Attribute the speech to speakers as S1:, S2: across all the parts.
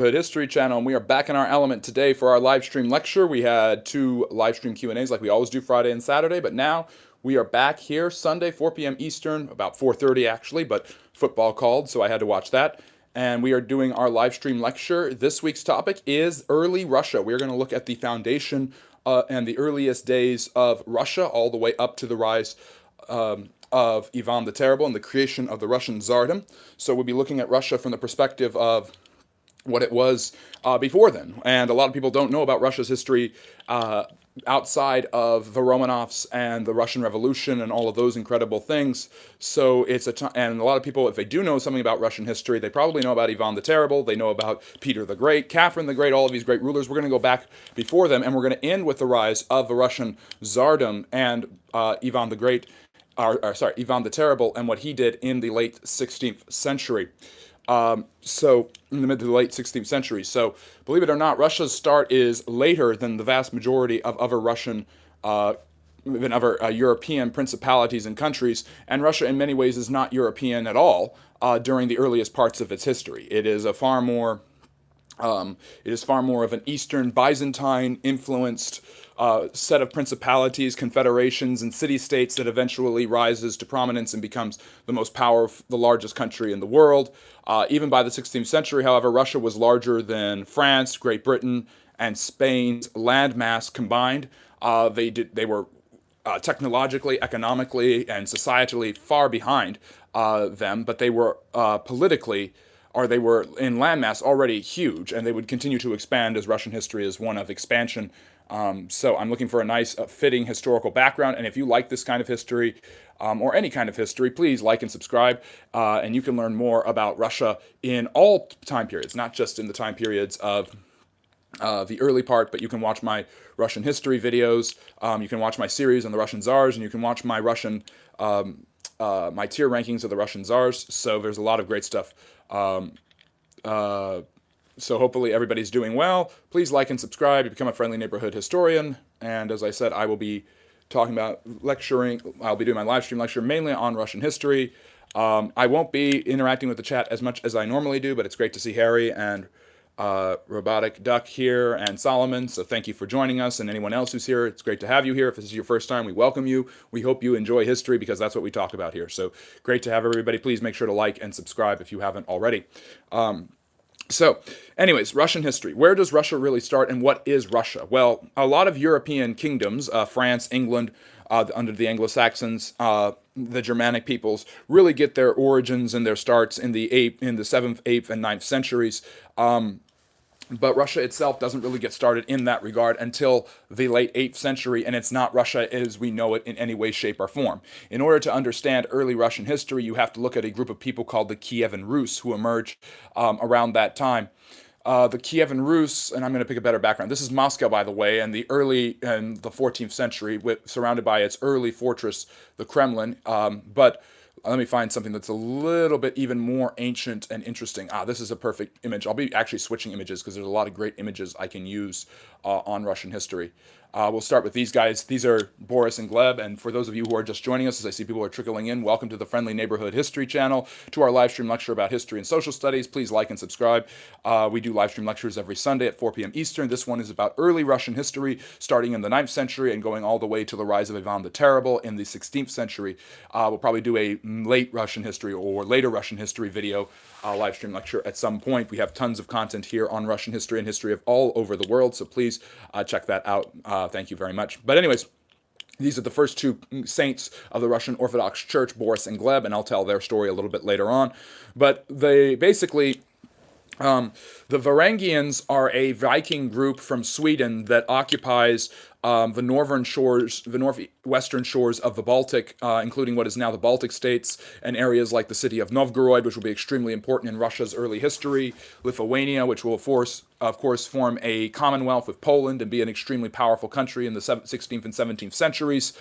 S1: History channel, and we are back in our element today for our live stream lecture. We had two live stream Q&As like we always do Friday and Saturday, but now we are back here Sunday 4 p.m. Eastern, about 4:30 actually, but football called, so I had to watch that. And we are doing our live stream lecture. This week's topic is early Russia. We're going to look at the foundation and the earliest days of Russia, all the way up to the rise of Ivan the Terrible and the creation of the Russian Tsardom. So we'll be looking at Russia from the perspective of what it was before then. And a lot of people don't know about Russia's history outside of the Romanovs and the Russian Revolution and all of those incredible things. So it's and a lot of people, if they do know something about Russian history, they probably know about Ivan the Terrible, they know about Peter the Great, Catherine the Great, all of these great rulers. We're going to go back before them, and we're going to end with the rise of the Russian Tsardom and Ivan the Great, Ivan the Terrible, and what he did in the late 16th century. So in the mid to the late 16th century. So believe it or not, Russia's start is later than the vast majority of other Russian, even other European principalities and countries. And Russia, in many ways, is not European at all during the earliest parts of its history. It is a far more of an Eastern Byzantine influenced set of principalities, confederations, and city-states that eventually rises to prominence and becomes the most powerful, the largest country in the world. Even by the 16th century, however, Russia was larger than France, Great Britain, and Spain's landmass combined. They were technologically, economically, and societally far behind them, but they were politically, or they were in landmass already huge, and they would continue to expand, as Russian history is one of expansion. So I'm looking for a nice, fitting historical background, and if you like this kind of history, or any kind of history, please like and subscribe, and you can learn more about Russia in all time periods, not just in the time periods of the early part, but you can watch my Russian history videos, you can watch my series on the Russian Tsars, and you can watch my Russian, my tier rankings of the Russian Tsars, so there's a lot of great stuff. So hopefully everybody's doing well. Please like and subscribe to become a friendly neighborhood historian. And as I said, I will be talking about lecturing. I'll be doing my live stream lecture mainly on Russian history. I won't be interacting with the chat as much as I normally do, but it's great to see Harry and Robotic Duck here and Solomon. So thank you for joining us, and anyone else who's here. It's great to have you here. If this is your first time, we welcome you. We hope you enjoy history because that's what we talk about here. So great to have everybody. Please make sure to like and subscribe if you haven't already. So, anyways, Russian history. Where does Russia really start, and what is Russia? Well, a lot of European kingdoms, France, England, under the Anglo-Saxons, the Germanic peoples, really get their origins and their starts in the 7th, 8th, and 9th centuries. But Russia itself doesn't really get started in that regard until the late 8th century, and it's not Russia as we know it in any way, shape, or form. In order to understand early Russian history, you have to look at a group of people called the Kievan Rus, who emerged around that time. The Kievan Rus, and I'm going to pick a better background. This is Moscow, by the way, and the 14th century, surrounded by its early fortress, the Kremlin. But let me find something that's a little bit even more ancient and interesting. This is a perfect image. I'll be actually switching images because there's a lot of great images I can use on Russian history. We'll start with these guys. These are Boris and Gleb, and for those of you who are just joining us, as I see people are trickling in, welcome to the Friendly Neighborhood History channel, to our live stream lecture about history and social studies. Please like and subscribe. We do live stream lectures every Sunday at 4 p.m. Eastern. This one is about early Russian history, starting in the 9th century and going all the way to the rise of Ivan the Terrible in the 16th century. We'll probably do a late Russian history or later Russian history video live stream lecture at some point. We have tons of content here on Russian history and history of all over the world, so please check that out. Thank you very much. But anyways, these are the first two saints of the Russian Orthodox Church, Boris and Gleb, and I'll tell their story a little bit later on. But they basically... the Varangians are a Viking group from Sweden that occupies the northwestern shores of the Baltic, including what is now the Baltic states, and areas like the city of Novgorod, which will be extremely important in Russia's early history, Lithuania, which will, of course, form a commonwealth with Poland and be an extremely powerful country in the 16th and 17th centuries.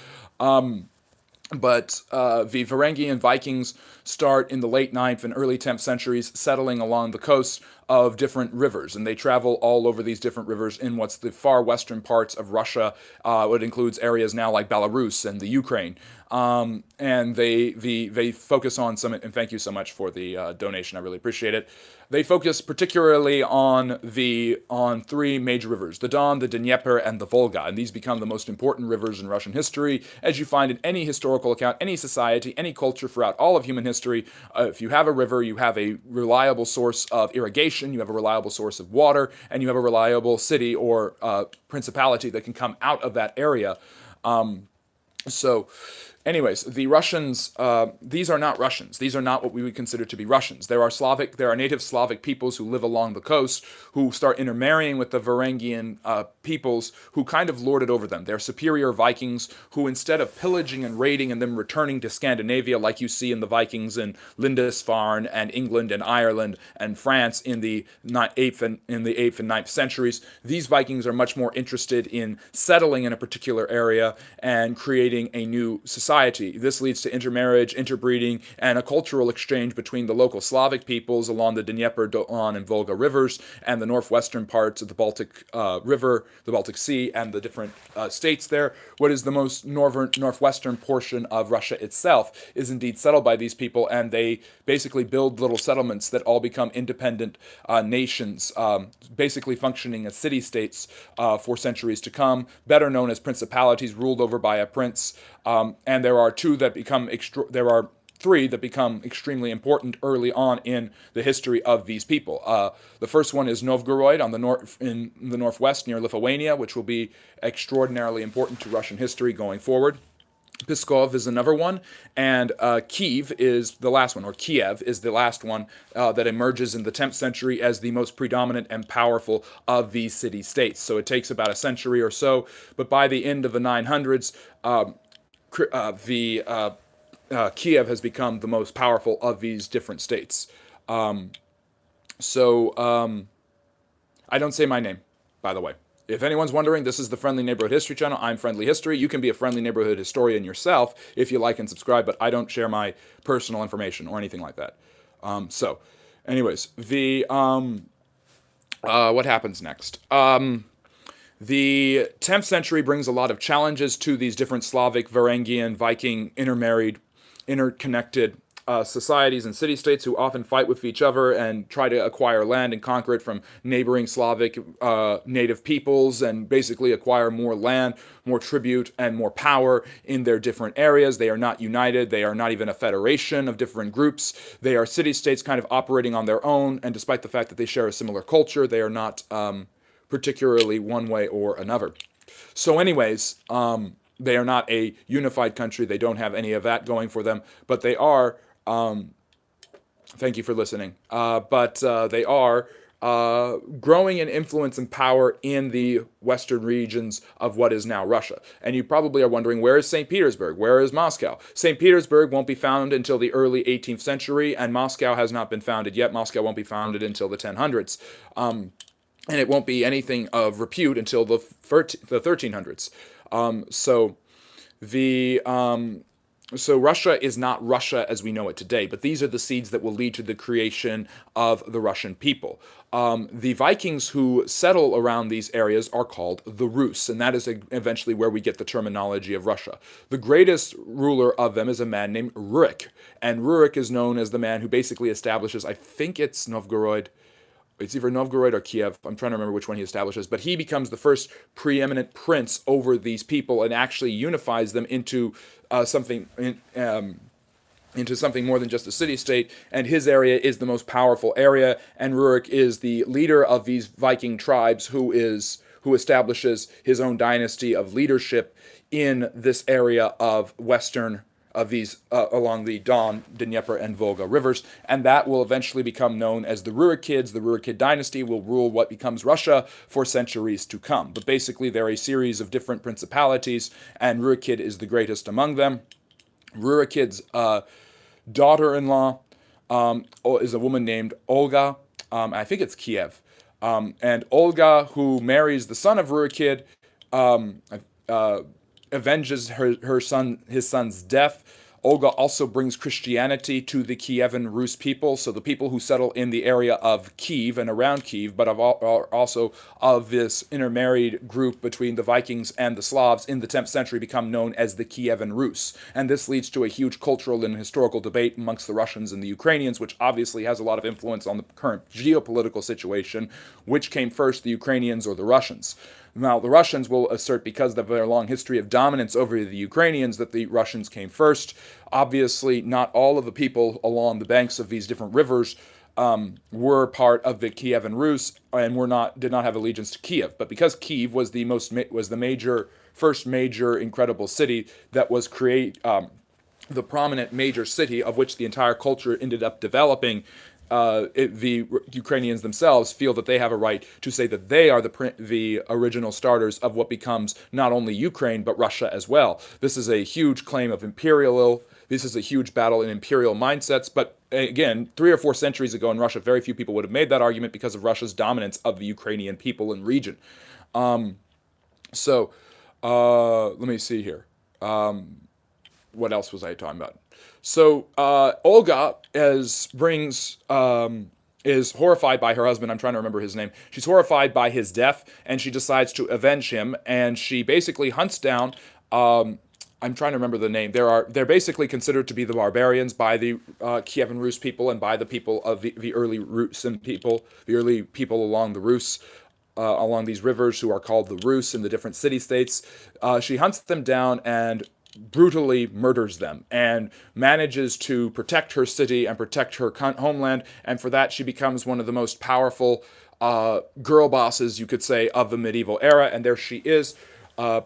S1: But the Varangian Vikings start in the late 9th and early 10th centuries, settling along the coast of different rivers, and they travel all over these different rivers in what's the far western parts of Russia. It includes areas now like Belarus and the Ukraine. And they focus on some, and thank you so much for the donation. I really appreciate it. They focus particularly on three major rivers: the Don, the Dnieper, and the Volga. And these become the most important rivers in Russian history, as you find in any historical account, any society, any culture throughout all of human history. If you have a river, you have a reliable source of irrigation, you have a reliable source of water, and you have a reliable city or principality that can come out of that area. So, anyways, the Russians, these are not Russians. These are not what we would consider to be Russians. There are native Slavic peoples who live along the coast who start intermarrying with the Varangian peoples who kind of lord it over them. They're superior Vikings who, instead of pillaging and raiding and then returning to Scandinavia like you see in the Vikings in Lindisfarne and England and Ireland and France in the 8th and 9th centuries, these Vikings are much more interested in settling in a particular area and creating a new society. This leads to intermarriage, interbreeding, and a cultural exchange between the local Slavic peoples along the Dnieper, Don, and Volga rivers and the northwestern parts of the Baltic River, the Baltic Sea, and the different states there. What is the most northwestern portion of Russia itself is indeed settled by these people, and they basically build little settlements that all become independent nations, basically functioning as city-states for centuries to come, better known as principalities ruled over by a prince. And there are three that become extremely important early on in the history of these people. The first one is Novgorod in the northwest near Lithuania, which will be extraordinarily important to Russian history going forward. Pskov is another one, and Kiev is the last one, or Kiev is the last one that emerges in the 10th century as the most predominant and powerful of these city-states. So it takes about a century or so, but by the end of the 900s, Kiev has become the most powerful of these different states. I don't say my name, by the way. If anyone's wondering, this is the Friendly Neighborhood History channel. I'm Friendly History. You can be a Friendly Neighborhood historian yourself if you like and subscribe, but I don't share my personal information or anything like that. Anyways, what happens next? The 10th century brings a lot of challenges to these different Slavic, Varangian, Viking, interconnected societies and city-states who often fight with each other and try to acquire land and conquer it from neighboring Slavic native peoples and basically acquire more land, more tribute, and more power in their different areas. They are not united. They are not even a federation of different groups. They are city-states kind of operating on their own, and despite the fact that they share a similar culture, they are not particularly one way or another. So anyways, they are not a unified country. They don't have any of that going for them, but they are, thank you for listening, but they are growing in influence and power in the western regions of what is now Russia. And you probably are wondering, where is St. Petersburg? Where is Moscow? St. Petersburg won't be found until the early 18th century, and Moscow has not been founded yet. Moscow won't be founded until the 1000s. And it won't be anything of repute until the 1300s. So Russia is not Russia as we know it today, but these are the seeds that will lead to the creation of the Russian people. The Vikings who settle around these areas are called the Rus, and that is eventually where we get the terminology of Russia. The greatest ruler of them is a man named Rurik, and Rurik is known as the man who basically establishes, I think it's Novgorod, it's either Novgorod or Kiev. I'm trying to remember which one he establishes. But he becomes the first preeminent prince over these people and actually unifies them into something more than just a city-state. And his area is the most powerful area. And Rurik is the leader of these Viking tribes who establishes his own dynasty of leadership in this area of these along the Don, Dnieper, and Volga rivers, and that will eventually become known as the Rurikids. The Rurikid dynasty will rule what becomes Russia for centuries to come. But basically, there are a series of different principalities, and Rurikid is the greatest among them. Rurikid's daughter-in-law is a woman named Olga. I think it's Kiev. And Olga, who marries the son of Rurikid, avenges his son's death Olga also brings Christianity to the Kievan Rus people, so the people who settle in the area of Kiev and around Kiev, but also of this intermarried group between the Vikings and the Slavs in the 10th century become known as the Kievan Rus. And this leads to a huge cultural and historical debate amongst the Russians and the Ukrainians, which obviously has a lot of influence on the current geopolitical situation. Which came first, the Ukrainians or the Russians? Now, the Russians will assert, because of their long history of dominance over the Ukrainians, that the Russians came first. Obviously, not all of the people along the banks of these different rivers were part of the Kievan Rus and did not have allegiance to Kiev. But because Kiev was the first major incredible city that was the prominent major city of which the entire culture ended up developing, the Ukrainians themselves feel that they have a right to say that they are the original starters of what becomes not only Ukraine but Russia as well. This is a huge claim of This is a huge battle in imperial mindsets. But again, 3 or 4 centuries ago in Russia, very few people would have made that argument because of Russia's dominance of the Ukrainian people and region. Let me see here. What else was I talking about? So Olga is horrified by her husband. I'm trying to remember his name. She's horrified by his death, and she decides to avenge him. And she basically hunts down. I'm trying to remember the name. They're basically considered to be the barbarians by the Kievan Rus people and by the people of the early Rusin people, the early people along the Rus. Along these rivers, who are called the Rus in the different city-states. She hunts them down and brutally murders them and manages to protect her city and protect her homeland, and for that she becomes one of the most powerful girl bosses, you could say, of the medieval era. And there she is,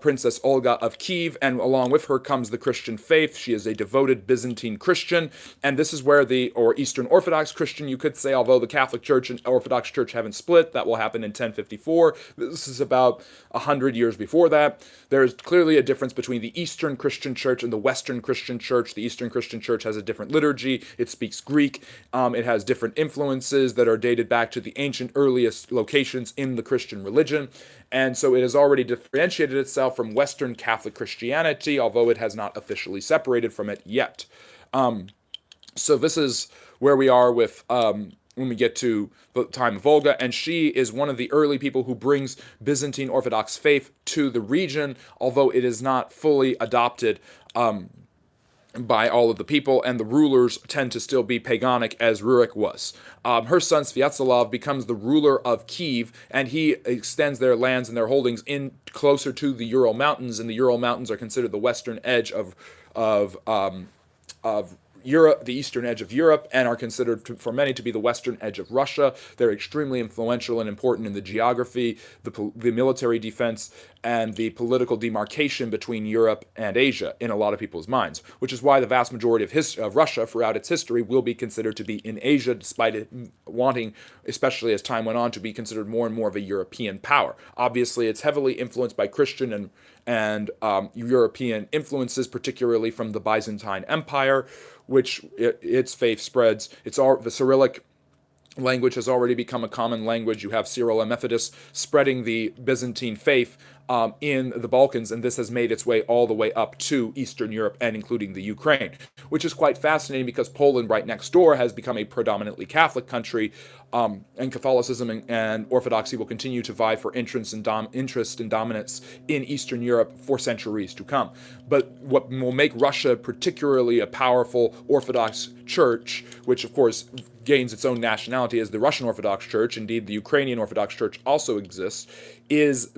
S1: Princess Olga of Kiev, and along with her comes the Christian faith. She is a devoted Byzantine Christian, and this is where or Eastern Orthodox Christian, you could say, although the Catholic Church and Orthodox Church haven't split. That will happen in 1054. This is about 100 years before that. There is clearly a difference between the Eastern Christian Church and the Western Christian Church. The Eastern Christian Church has a different liturgy. It speaks Greek. It has different influences that are dated back to the ancient earliest locations in the Christian religion. And so it has already differentiated itself from Western Catholic Christianity, although it has not officially separated from it yet. So this is where we are with when we get to the time of Olga, and she is one of the early people who brings Byzantine Orthodox faith to the region, although it is not fully adopted by all of the people, and the rulers tend to still be paganic, as Rurik was. Her son Sviatoslav becomes the ruler of Kiev, and he extends their lands and their holdings in closer to the Ural Mountains, and the Ural Mountains are considered the western edge of Europe, the eastern edge of Europe, and are considered for many to be the western edge of Russia. They're extremely influential and important in the geography, the military defense, and the political demarcation between Europe and Asia in a lot of people's minds, which is why the vast majority of Russia throughout its history will be considered to be in Asia, despite it wanting, especially as time went on, to be considered more and more of a European power. Obviously, it's heavily influenced by Christian and European influences, particularly from the Byzantine Empire, which its faith spreads. The Cyrillic language has already become a common language. You have Cyril and Methodius spreading the Byzantine faith in the Balkans, and this has made its way all the way up to Eastern Europe and including the Ukraine, which is quite fascinating because Poland, right next door, has become a predominantly Catholic country, and Catholicism and Orthodoxy will continue to vie for interest and dominance in Eastern Europe for centuries to come. But what will make Russia particularly a powerful Orthodox church, which of course gains its own nationality as the Russian Orthodox Church, indeed the Ukrainian Orthodox Church also exists, is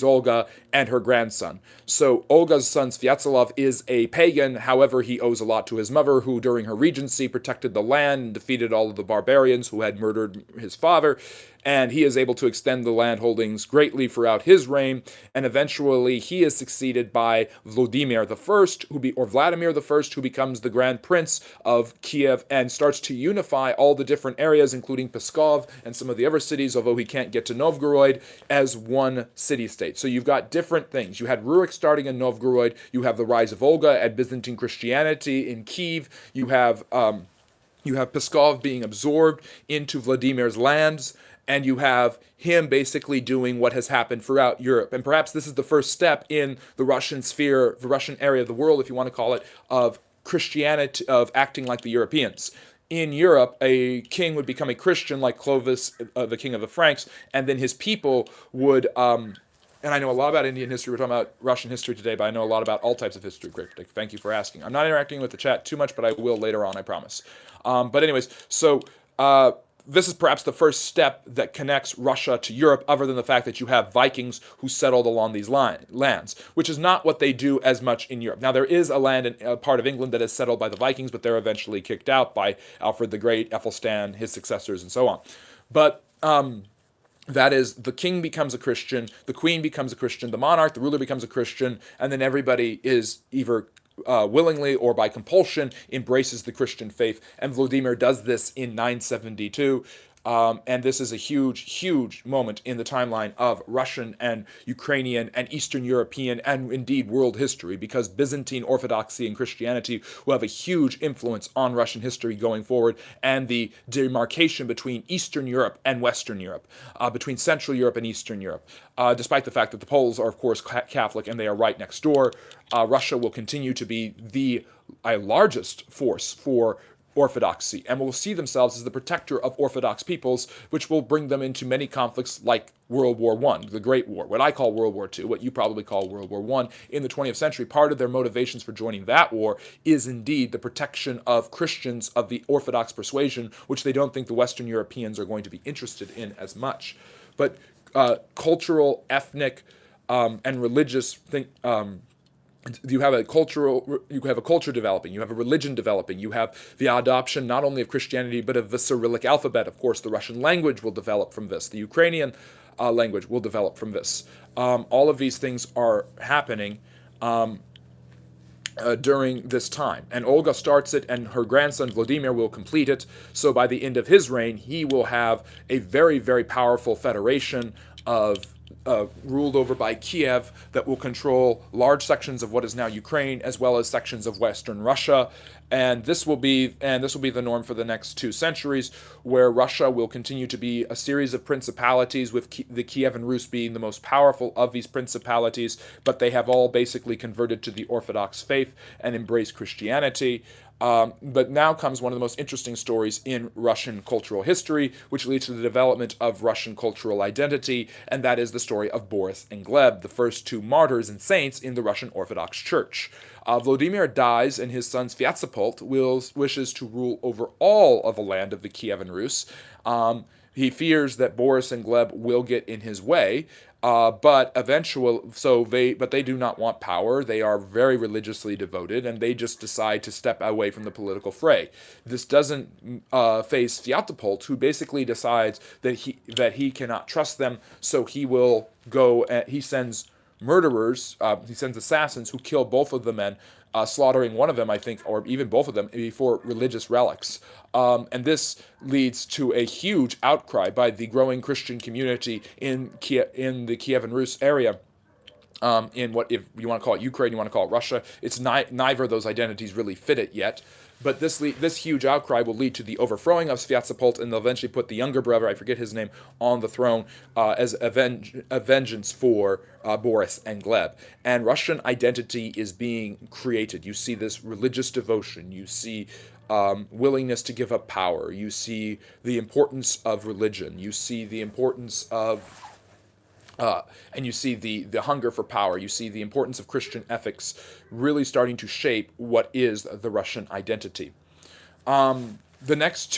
S1: Olga and her grandson. So Olga's son Sviatoslav is a pagan, however he owes a lot to his mother, who during her regency protected the land and defeated all of the barbarians who had murdered his father, and he is able to extend the land holdings greatly throughout his reign, and eventually he is succeeded by Vladimir I, Vladimir I, who becomes the Grand Prince of Kiev and starts to unify all the different areas, including Pskov and some of the other cities, although he can't get to Novgorod, as one city-state. So you've got different things. You had Rurik starting in Novgorod, you have the rise of Olga and Byzantine Christianity in Kiev, you have Pskov being absorbed into Vladimir's lands, and you have him basically doing what has happened throughout Europe. And perhaps this is the first step in the Russian sphere, the Russian area of the world, if you want to call it, of Christianity, of acting like the Europeans. In Europe, a king would become a Christian like Clovis, the king of the Franks, and then his people would. And I know a lot about Indian history. We're talking about Russian history today, but I know a lot about all types of history. Great, thank you for asking. I'm not interacting with the chat too much, but I will later on, I promise. But anyways, so this is perhaps the first step that connects Russia to Europe, other than the fact that you have Vikings who settled along these lands, which is not what they do as much in Europe. Now, there is a land in a part of England that is settled by the Vikings, but they're eventually kicked out by Alfred the Great, Aethelstan, his successors, and so on. But that is, the king becomes a Christian, the queen becomes a Christian, the monarch, the ruler becomes a Christian, and then everybody is either willingly or by compulsion embraces the Christian faith. And Vladimir does this in 972. And this is a huge, huge moment in the timeline of Russian and Ukrainian and Eastern European and indeed world history, because Byzantine Orthodoxy and Christianity will have a huge influence on Russian history going forward, and the demarcation between Eastern Europe and Western Europe, between Central Europe and Eastern Europe. Despite the fact that the Poles are, of course, Catholic and they are right next door, Russia will continue to be the largest force for Orthodoxy, and will see themselves as the protector of Orthodox peoples, which will bring them into many conflicts like World War I, the Great War, what I call World War II, what you probably call World War I in the 20th century. Part of their motivations for joining that war is indeed the protection of Christians of the Orthodox persuasion, which they don't think the Western Europeans are going to be interested in as much. But cultural, ethnic, and religious you have a culture developing, you have a religion developing, you have the adoption not only of Christianity but of the Cyrillic alphabet. Of course, the Russian language will develop from this. The Ukrainian language will develop from this. All of these things are happening during this time. And Olga starts it, and her grandson Vladimir will complete it. So by the end of his reign, he will have a very, very powerful federation of ruled over by Kiev that will control large sections of what is now Ukraine, as well as sections of Western Russia. And this will be the norm for the next 2 centuries, where Russia will continue to be a series of principalities, with the Kievan Rus being the most powerful of these principalities, but they have all basically converted to the Orthodox faith and embraced Christianity. But now comes one of the most interesting stories in Russian cultural history, which leads to the development of Russian cultural identity, and that is the story of Boris and Gleb, the first 2 martyrs and saints in the Russian Orthodox Church. Vladimir dies, and his son Svyatopolk wishes to rule over all of the land of the Kievan Rus. He fears that Boris and Gleb will get in his way, but they do not want power. They are very religiously devoted, and they just decide to step away from the political fray. This doesn't faze Svyatopolk, who basically decides that he cannot trust them, so he will go. He sends murderers. He sends assassins who kill both of the men, slaughtering one of them, I think, or even both of them, for religious relics. And this leads to a huge outcry by the growing Christian community in the Kievan Rus area. In what, if you want to call it Ukraine, you want to call it Russia, it's neither of those identities really fit it yet. But this huge outcry will lead to the overthrowing of Svyatopolk, and they'll eventually put the younger brother, I forget his name, on the throne as a vengeance for Boris and Gleb. And Russian identity is being created. You see this religious devotion. You see willingness to give up power. You see the importance of religion. You see the importance of and you see the hunger for power. You see the importance of Christian ethics really starting to shape what is the Russian identity. The next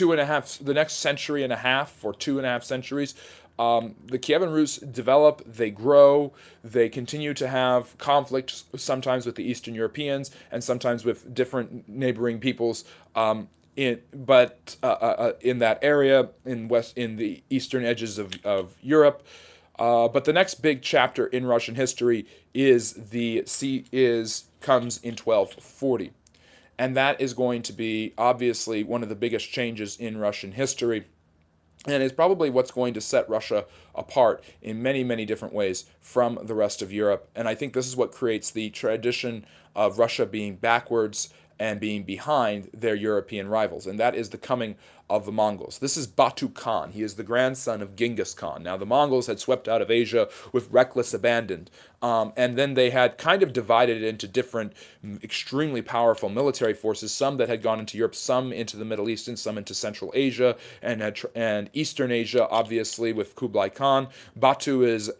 S1: century and a half, or 2.5 centuries, the Kievan Rus develop, they grow, they continue to have conflict, sometimes with the Eastern Europeans and sometimes with different neighboring peoples in that area, in the eastern edges of Europe. But the next big chapter in Russian history comes in 1240. And that is going to be obviously one of the biggest changes in Russian history, and is probably what's going to set Russia apart in many, many different ways from the rest of Europe. And I think this is what creates the tradition of Russia being backwards and being behind their European rivals. And that is the coming of the Mongols. This is Batu Khan. He is the grandson of Genghis Khan. Now, the Mongols had swept out of Asia with reckless abandon, and then they had kind of divided it into different extremely powerful military forces, some that had gone into Europe, some into the Middle East, and some into Central Asia and Eastern Asia, obviously, with Kublai Khan. Batu is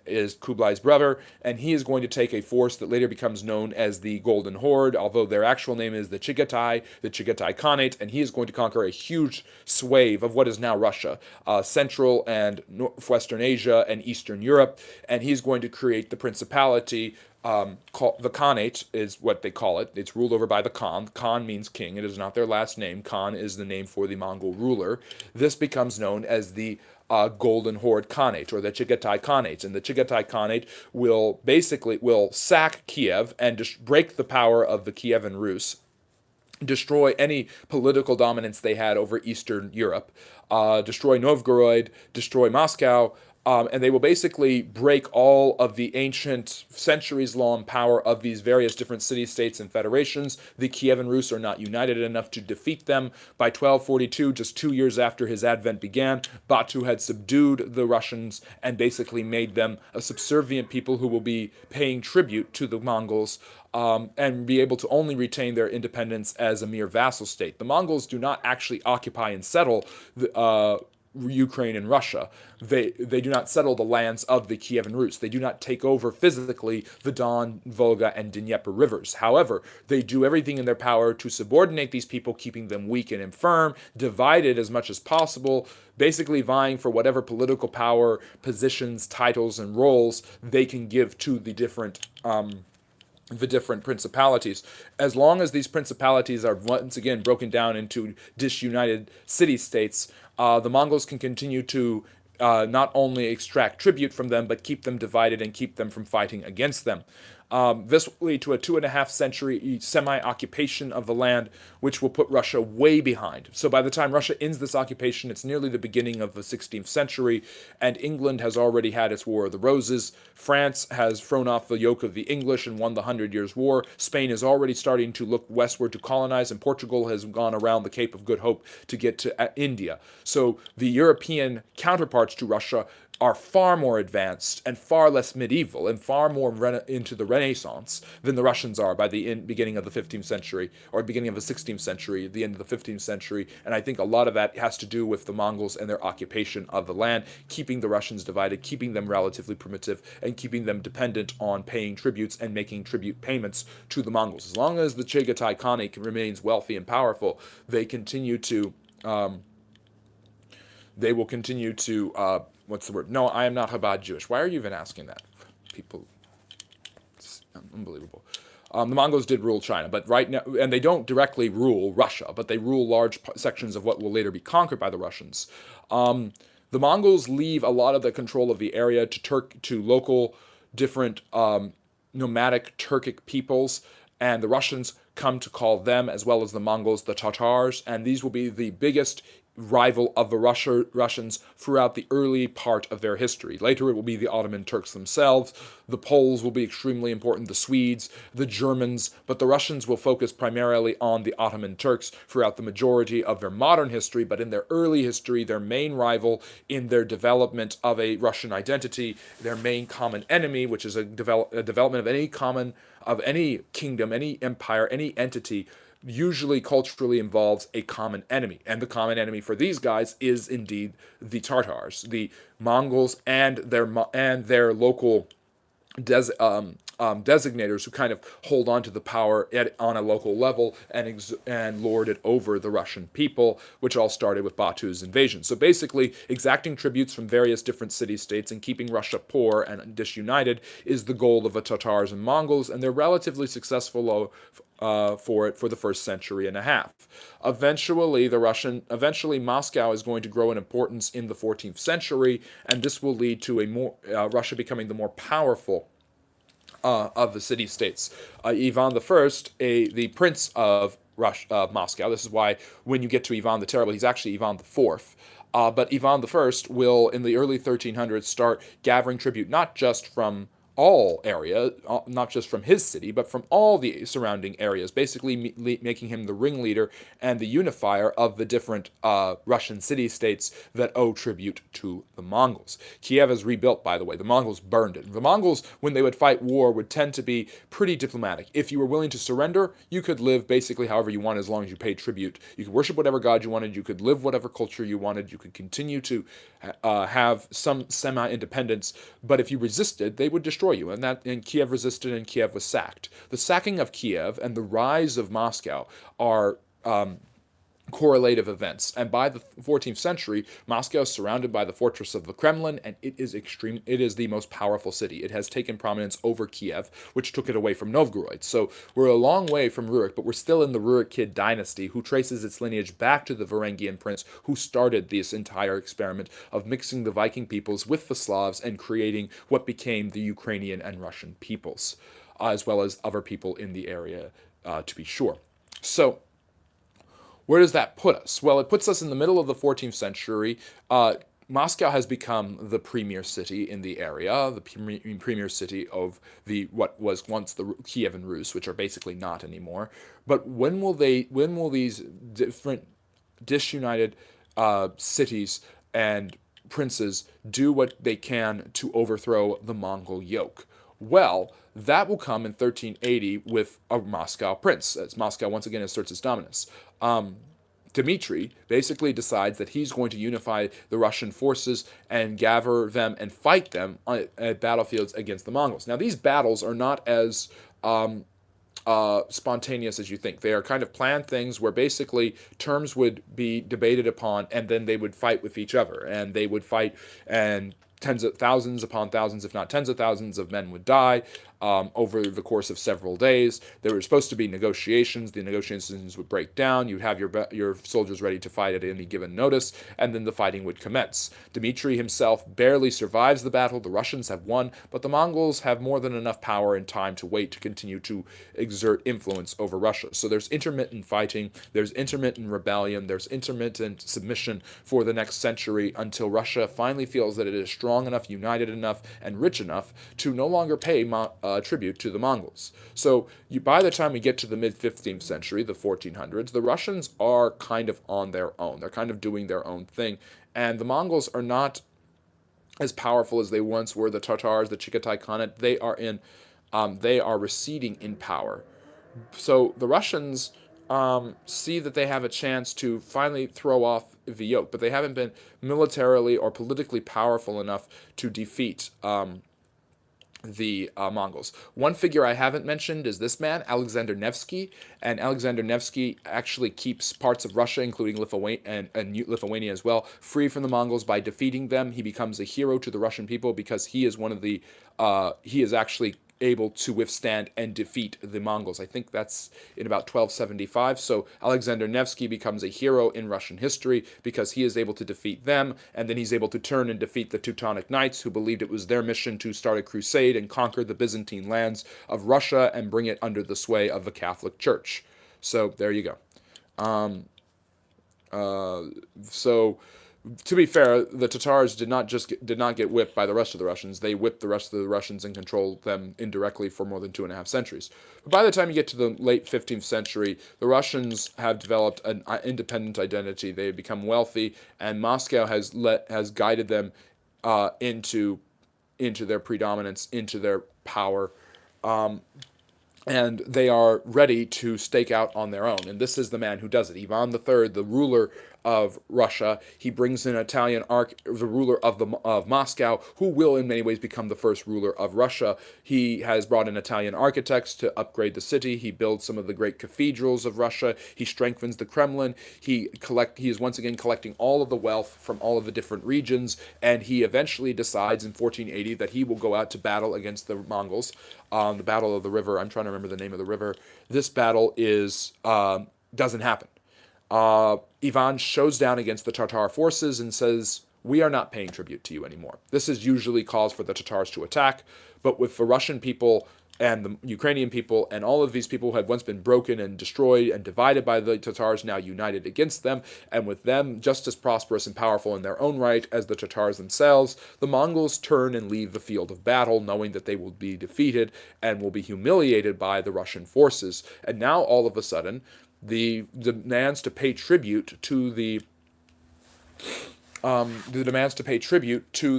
S1: Kublai's brother, and he is going to take a force that later becomes known as the Golden Horde, although their actual name is the Chagatai Khanate, and he is going to conquer a huge swathe of what is now Russia, Central and Northwestern Asia and Eastern Europe, and he's going to create the principality. The Khanate is what they call it. It's ruled over by the Khan. Khan means king. It is not their last name. Khan is the name for the Mongol ruler. This becomes known as the Golden Horde Khanate, or the Chagatai Khanate. And the Chagatai Khanate will sack Kiev and just break the power of the Kievan Rus, destroy any political dominance they had over Eastern Europe, destroy Novgorod, destroy Moscow, and they will basically break all of the ancient, centuries-long power of these various different city-states and federations. The Kievan Rus are not united enough to defeat them. By 1242, just 2 years after his advent began, Batu had subdued the Russians and basically made them a subservient people who will be paying tribute to the Mongols, and be able to only retain their independence as a mere vassal state. The Mongols do not actually occupy and settle Ukraine and Russia. They do not settle the lands of the Kievan Rus. They do not take over physically the Don, Volga, and Dnieper rivers. However, they do everything in their power to subordinate these people, keeping them weak and infirm, divided as much as possible, basically vying for whatever political power, positions, titles, and roles they can give to the different principalities. As long as these principalities are once again broken down into disunited city-states, the Mongols can continue to not only extract tribute from them, but keep them divided and keep them from fighting against them. This will lead to a 2.5 century semi-occupation of the land, which will put Russia way behind. So by the time Russia ends this occupation, it's nearly the beginning of the 16th century, and England has already had its War of the Roses. France has thrown off the yoke of the English and won the 100 Years' War. Spain is already starting to look westward to colonize, and Portugal has gone around the Cape of Good Hope to get to India. So the European counterparts to Russia are far more advanced and far less medieval and far more into the Renaissance than the Russians are by the beginning of the 15th century, or beginning of the 16th century, the end of the 15th century. And I think a lot of that has to do with the Mongols and their occupation of the land, keeping the Russians divided, keeping them relatively primitive, and keeping them dependent on paying tributes and making tribute payments to the Mongols. As long as the Chagatai Khanate remains wealthy and powerful, they will continue to what's the word? No, I am not Chabad Jewish. Why are you even asking that? People, it's unbelievable. The Mongols did rule China, but right now, and they don't directly rule Russia, but they rule large sections of what will later be conquered by the Russians. The Mongols leave a lot of the control of the area to local different nomadic Turkic peoples, and the Russians come to call them, as well as the Mongols, the Tatars, and these will be the biggest rival of the Russians throughout the early part of their history. Later it will be the Ottoman Turks themselves. The Poles will be extremely important, the Swedes, the Germans, but the Russians will focus primarily on the Ottoman Turks throughout the majority of their modern history, but in their early history, their main rival in their development of a Russian identity, their main common enemy, which is a development of any kingdom, any empire, any entity, usually culturally involves a common enemy. And the common enemy for these guys is indeed the Tartars, the Mongols, and their local designators who kind of hold on to the power on a local level and lord it over the Russian people, which all started with Batu's invasion. So basically, exacting tributes from various different city-states and keeping Russia poor and disunited is the goal of the Tatars and Mongols, and they're relatively successful for it for the first century and a half. Eventually, Moscow is going to grow in importance in the 14th century, and this will lead to Russia becoming the more powerful of the city-states. Ivan I, the prince of Moscow, this is why when you get to Ivan the Terrible, he's actually Ivan IV, but Ivan I will, in the early 1300s, start gathering tribute not just from all area, not just from his city, but from all the surrounding areas, basically making him the ringleader and the unifier of the different Russian city-states that owe tribute to the Mongols. Kiev is rebuilt, by the way. The Mongols burned it. The Mongols, when they would fight war, would tend to be pretty diplomatic. If you were willing to surrender, you could live basically however you wanted as long as you paid tribute. You could worship whatever god you wanted. You could live whatever culture you wanted. You could continue to have some semi-independence. But if you resisted, they would destroy you. And Kiev resisted, and Kiev was sacked. The sacking of Kiev and the rise of Moscow are correlative events. And by the 14th century, Moscow is surrounded by the fortress of the Kremlin, and it is the most powerful city. It has taken prominence over Kiev, which took it away from Novgorod. So we're a long way from Rurik, but we're still in the Rurikid dynasty, who traces its lineage back to the Varangian prince who started this entire experiment of mixing the Viking peoples with the Slavs and creating what became the Ukrainian and Russian peoples, as well as other people in the area, to be sure. So where does that put us? Well, it puts us in the middle of the 14th century. Moscow has become the premier city in the area, the premier city of what was once the Kievan Rus, which are basically not anymore. But when will these different disunited cities and princes do what they can to overthrow the Mongol yoke? Well, that will come in 1380 with a Moscow prince, as Moscow once again asserts its dominance. Dmitry basically decides that he's going to unify the Russian forces and gather them and fight them at battlefields against the Mongols. Now, these battles are not as spontaneous as you think. They are kind of planned things where basically terms would be debated upon, and then they would fight with each other, and they would fight, and tens of thousands upon thousands, if not tens of thousands of men would die over the course of several days. There were supposed to be negotiations. The negotiations would break down. You'd have your soldiers ready to fight at any given notice, and then the fighting would commence. Dmitry himself barely survives the battle. The Russians have won, but the Mongols have more than enough power and time to wait to continue to exert influence over Russia. So there's intermittent fighting, there's intermittent rebellion, there's intermittent submission for the next century until Russia finally feels that it is strong enough, united enough, and rich enough to no longer pay tribute to the Mongols. So by the time we get to the mid-15th century, the 1400s, the Russians are kind of on their own. They're kind of doing their own thing. And the Mongols are not as powerful as they once were. The Tatars, the Chagatai Khanate, they are receding in power. So the Russians see that they have a chance to finally throw off the yoke, but they haven't been militarily or politically powerful enough to defeat the Mongols. One figure I haven't mentioned is this man, Alexander Nevsky, and Alexander Nevsky actually keeps parts of Russia, including Lithuania and Lithuania as well, free from the Mongols by defeating them. He becomes a hero to the Russian people because he is he is actually able to withstand and defeat the Mongols. I think that's in about 1275. So Alexander Nevsky becomes a hero in Russian history because he is able to defeat them, and then he's able to turn and defeat the Teutonic Knights, who believed it was their mission to start a crusade and conquer the Byzantine lands of Russia and bring it under the sway of the Catholic Church. So there you go. So to be fair, the Tatars did not get whipped by the rest of the Russians. They whipped the rest of the Russians and controlled them indirectly for more than 2.5 centuries. But by the time you get to the late 15th century, the Russians have developed an independent identity. They have become wealthy, and Moscow has guided them into their predominance, into their power. And they are ready to stake out on their own. And this is the man who does it. Ivan III, the ruler of Russia, he brings in the ruler of Moscow, who will in many ways become the first ruler of Russia. He has brought in Italian architects to upgrade the city. He builds some of the great cathedrals of Russia. He strengthens the Kremlin. He is once again collecting all of the wealth from all of the different regions, and he eventually decides in 1480 that he will go out to battle against the Mongols. The Battle of the River, I'm trying to remember the name of the river. This battle doesn't happen. Ivan shows down against the Tatar forces and says, "We are not paying tribute to you anymore." This is usually calls for the Tatars to attack, but with the Russian people and the Ukrainian people, and all of these people who had once been broken and destroyed and divided by the Tatars, now united against them, and with them just as prosperous and powerful in their own right as the Tatars themselves, the Mongols turn and leave the field of battle, knowing that they will be defeated and will be humiliated by the Russian forces. And now, all of a sudden, the demands to pay tribute to the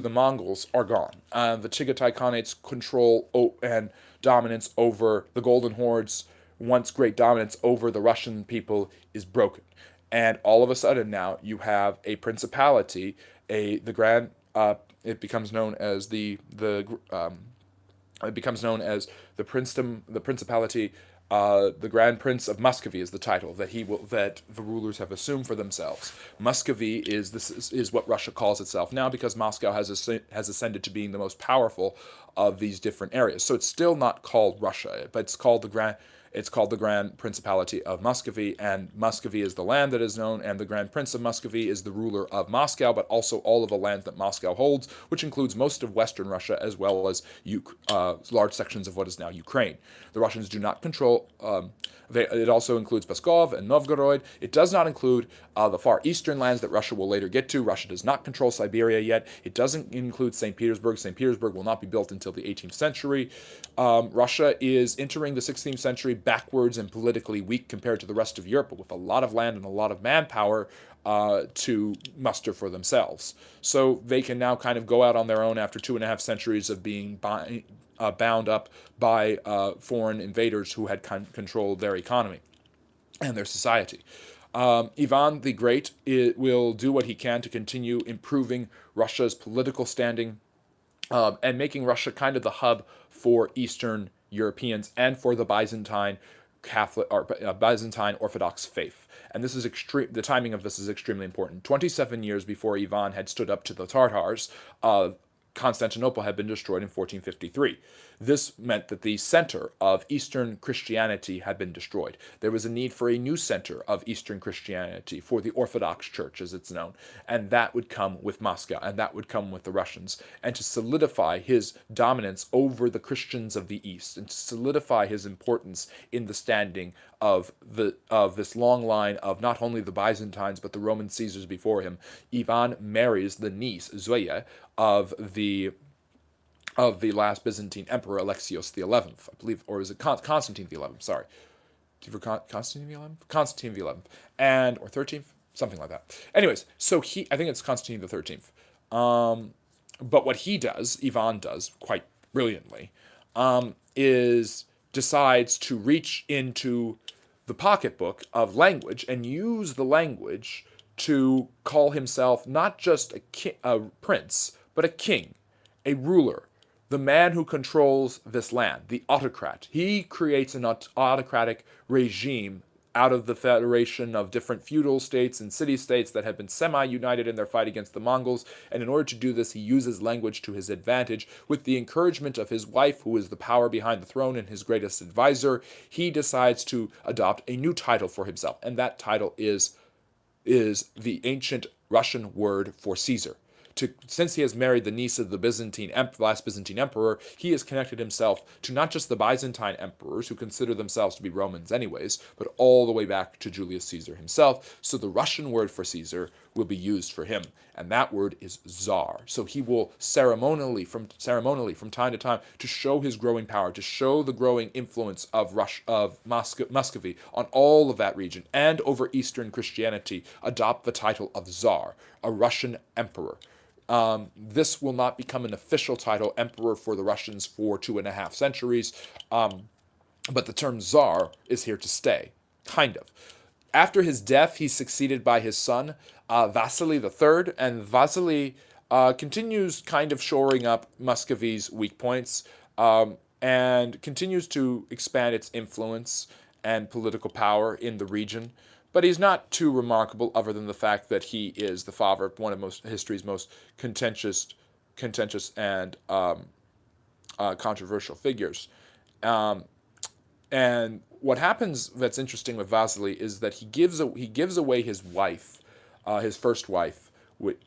S1: Mongols are gone. The Chagatai Khanate's control and dominance over the Golden Horde's once great dominance over the Russian people is broken. And all of a sudden now you have a principality, it becomes known as the princedom, the principality. The Grand Prince of Muscovy is the title that the rulers have assumed for themselves. Muscovy is what Russia calls itself now, because Moscow has ascended to being the most powerful of these different areas. So it's still not called Russia, but it's called the Grand Principality of Muscovy, and Muscovy is the land that is known, and the Grand Prince of Muscovy is the ruler of Moscow, but also all of the lands that Moscow holds, which includes most of Western Russia as well as large sections of what is now Ukraine. The Russians do not control. It also includes Pskov and Novgorod. It does not include the far eastern lands that Russia will later get to. Russia does not control Siberia yet. It doesn't include St. Petersburg. St. Petersburg will not be built until the 18th century. Russia is entering the 16th century backwards and politically weak compared to the rest of Europe, but with a lot of land and a lot of manpower to muster for themselves. So they can now kind of go out on their own after 2.5 centuries of being bound up by foreign invaders who had controlled their economy and their society. Ivan the Great will do what he can to continue improving Russia's political standing and making Russia kind of the hub for Eastern Europeans and for the Byzantine Byzantine Orthodox faith. And this is the timing of this is extremely important. 27 years before Ivan had stood up to the Tatars, Constantinople had been destroyed in 1453. This meant that the center of Eastern Christianity had been destroyed. There was a need for a new center of Eastern Christianity, for the Orthodox Church as it's known, and that would come with Moscow, and that would come with the Russians. And to solidify his dominance over the Christians of the East, and to solidify his importance in the standing of this long line of not only the Byzantines but the Roman Caesars before him, Ivan marries the niece, Zoya, of the last Byzantine emperor, Alexios XI, I believe, or is it Constantine XI? Sorry, Constantine XI, Constantine XI, or 13th, something like that. Anyways, so I think it's Constantine the 13th. But what Ivan does quite brilliantly, is decides to reach into the pocketbook of language and use the language to call himself not just a prince, but a king, a ruler, the man who controls this land, the autocrat. He creates an autocratic regime out of the federation of different feudal states and city-states that have been semi-united in their fight against the Mongols, and in order to do this, he uses language to his advantage. With the encouragement of his wife, who is the power behind the throne and his greatest advisor, he decides to adopt a new title for himself, and that title is the ancient Russian word for Caesar. Since he has married the niece of the last Byzantine emperor, he has connected himself to not just the Byzantine emperors, who consider themselves to be Romans anyways, but all the way back to Julius Caesar himself. So the Russian word for Caesar will be used for him, and that word is Tsar. So he will ceremonially from time to time, to show his growing power, to show the growing influence of Muscovy on all of that region and over Eastern Christianity, adopt the title of Tsar, a Russian emperor. This will not become an official title, emperor for the Russians, for 2.5 centuries, but the term Tsar is here to stay, kind of. After his death, he's succeeded by his son, Vasily III, and Vasily continues kind of shoring up Muscovy's weak points, and continues to expand its influence and political power in the region. But he's not too remarkable, other than the fact that he is the father of one of history's most contentious and controversial figures. And what happens that's interesting with Vasily is that he gives away his wife, his first wife,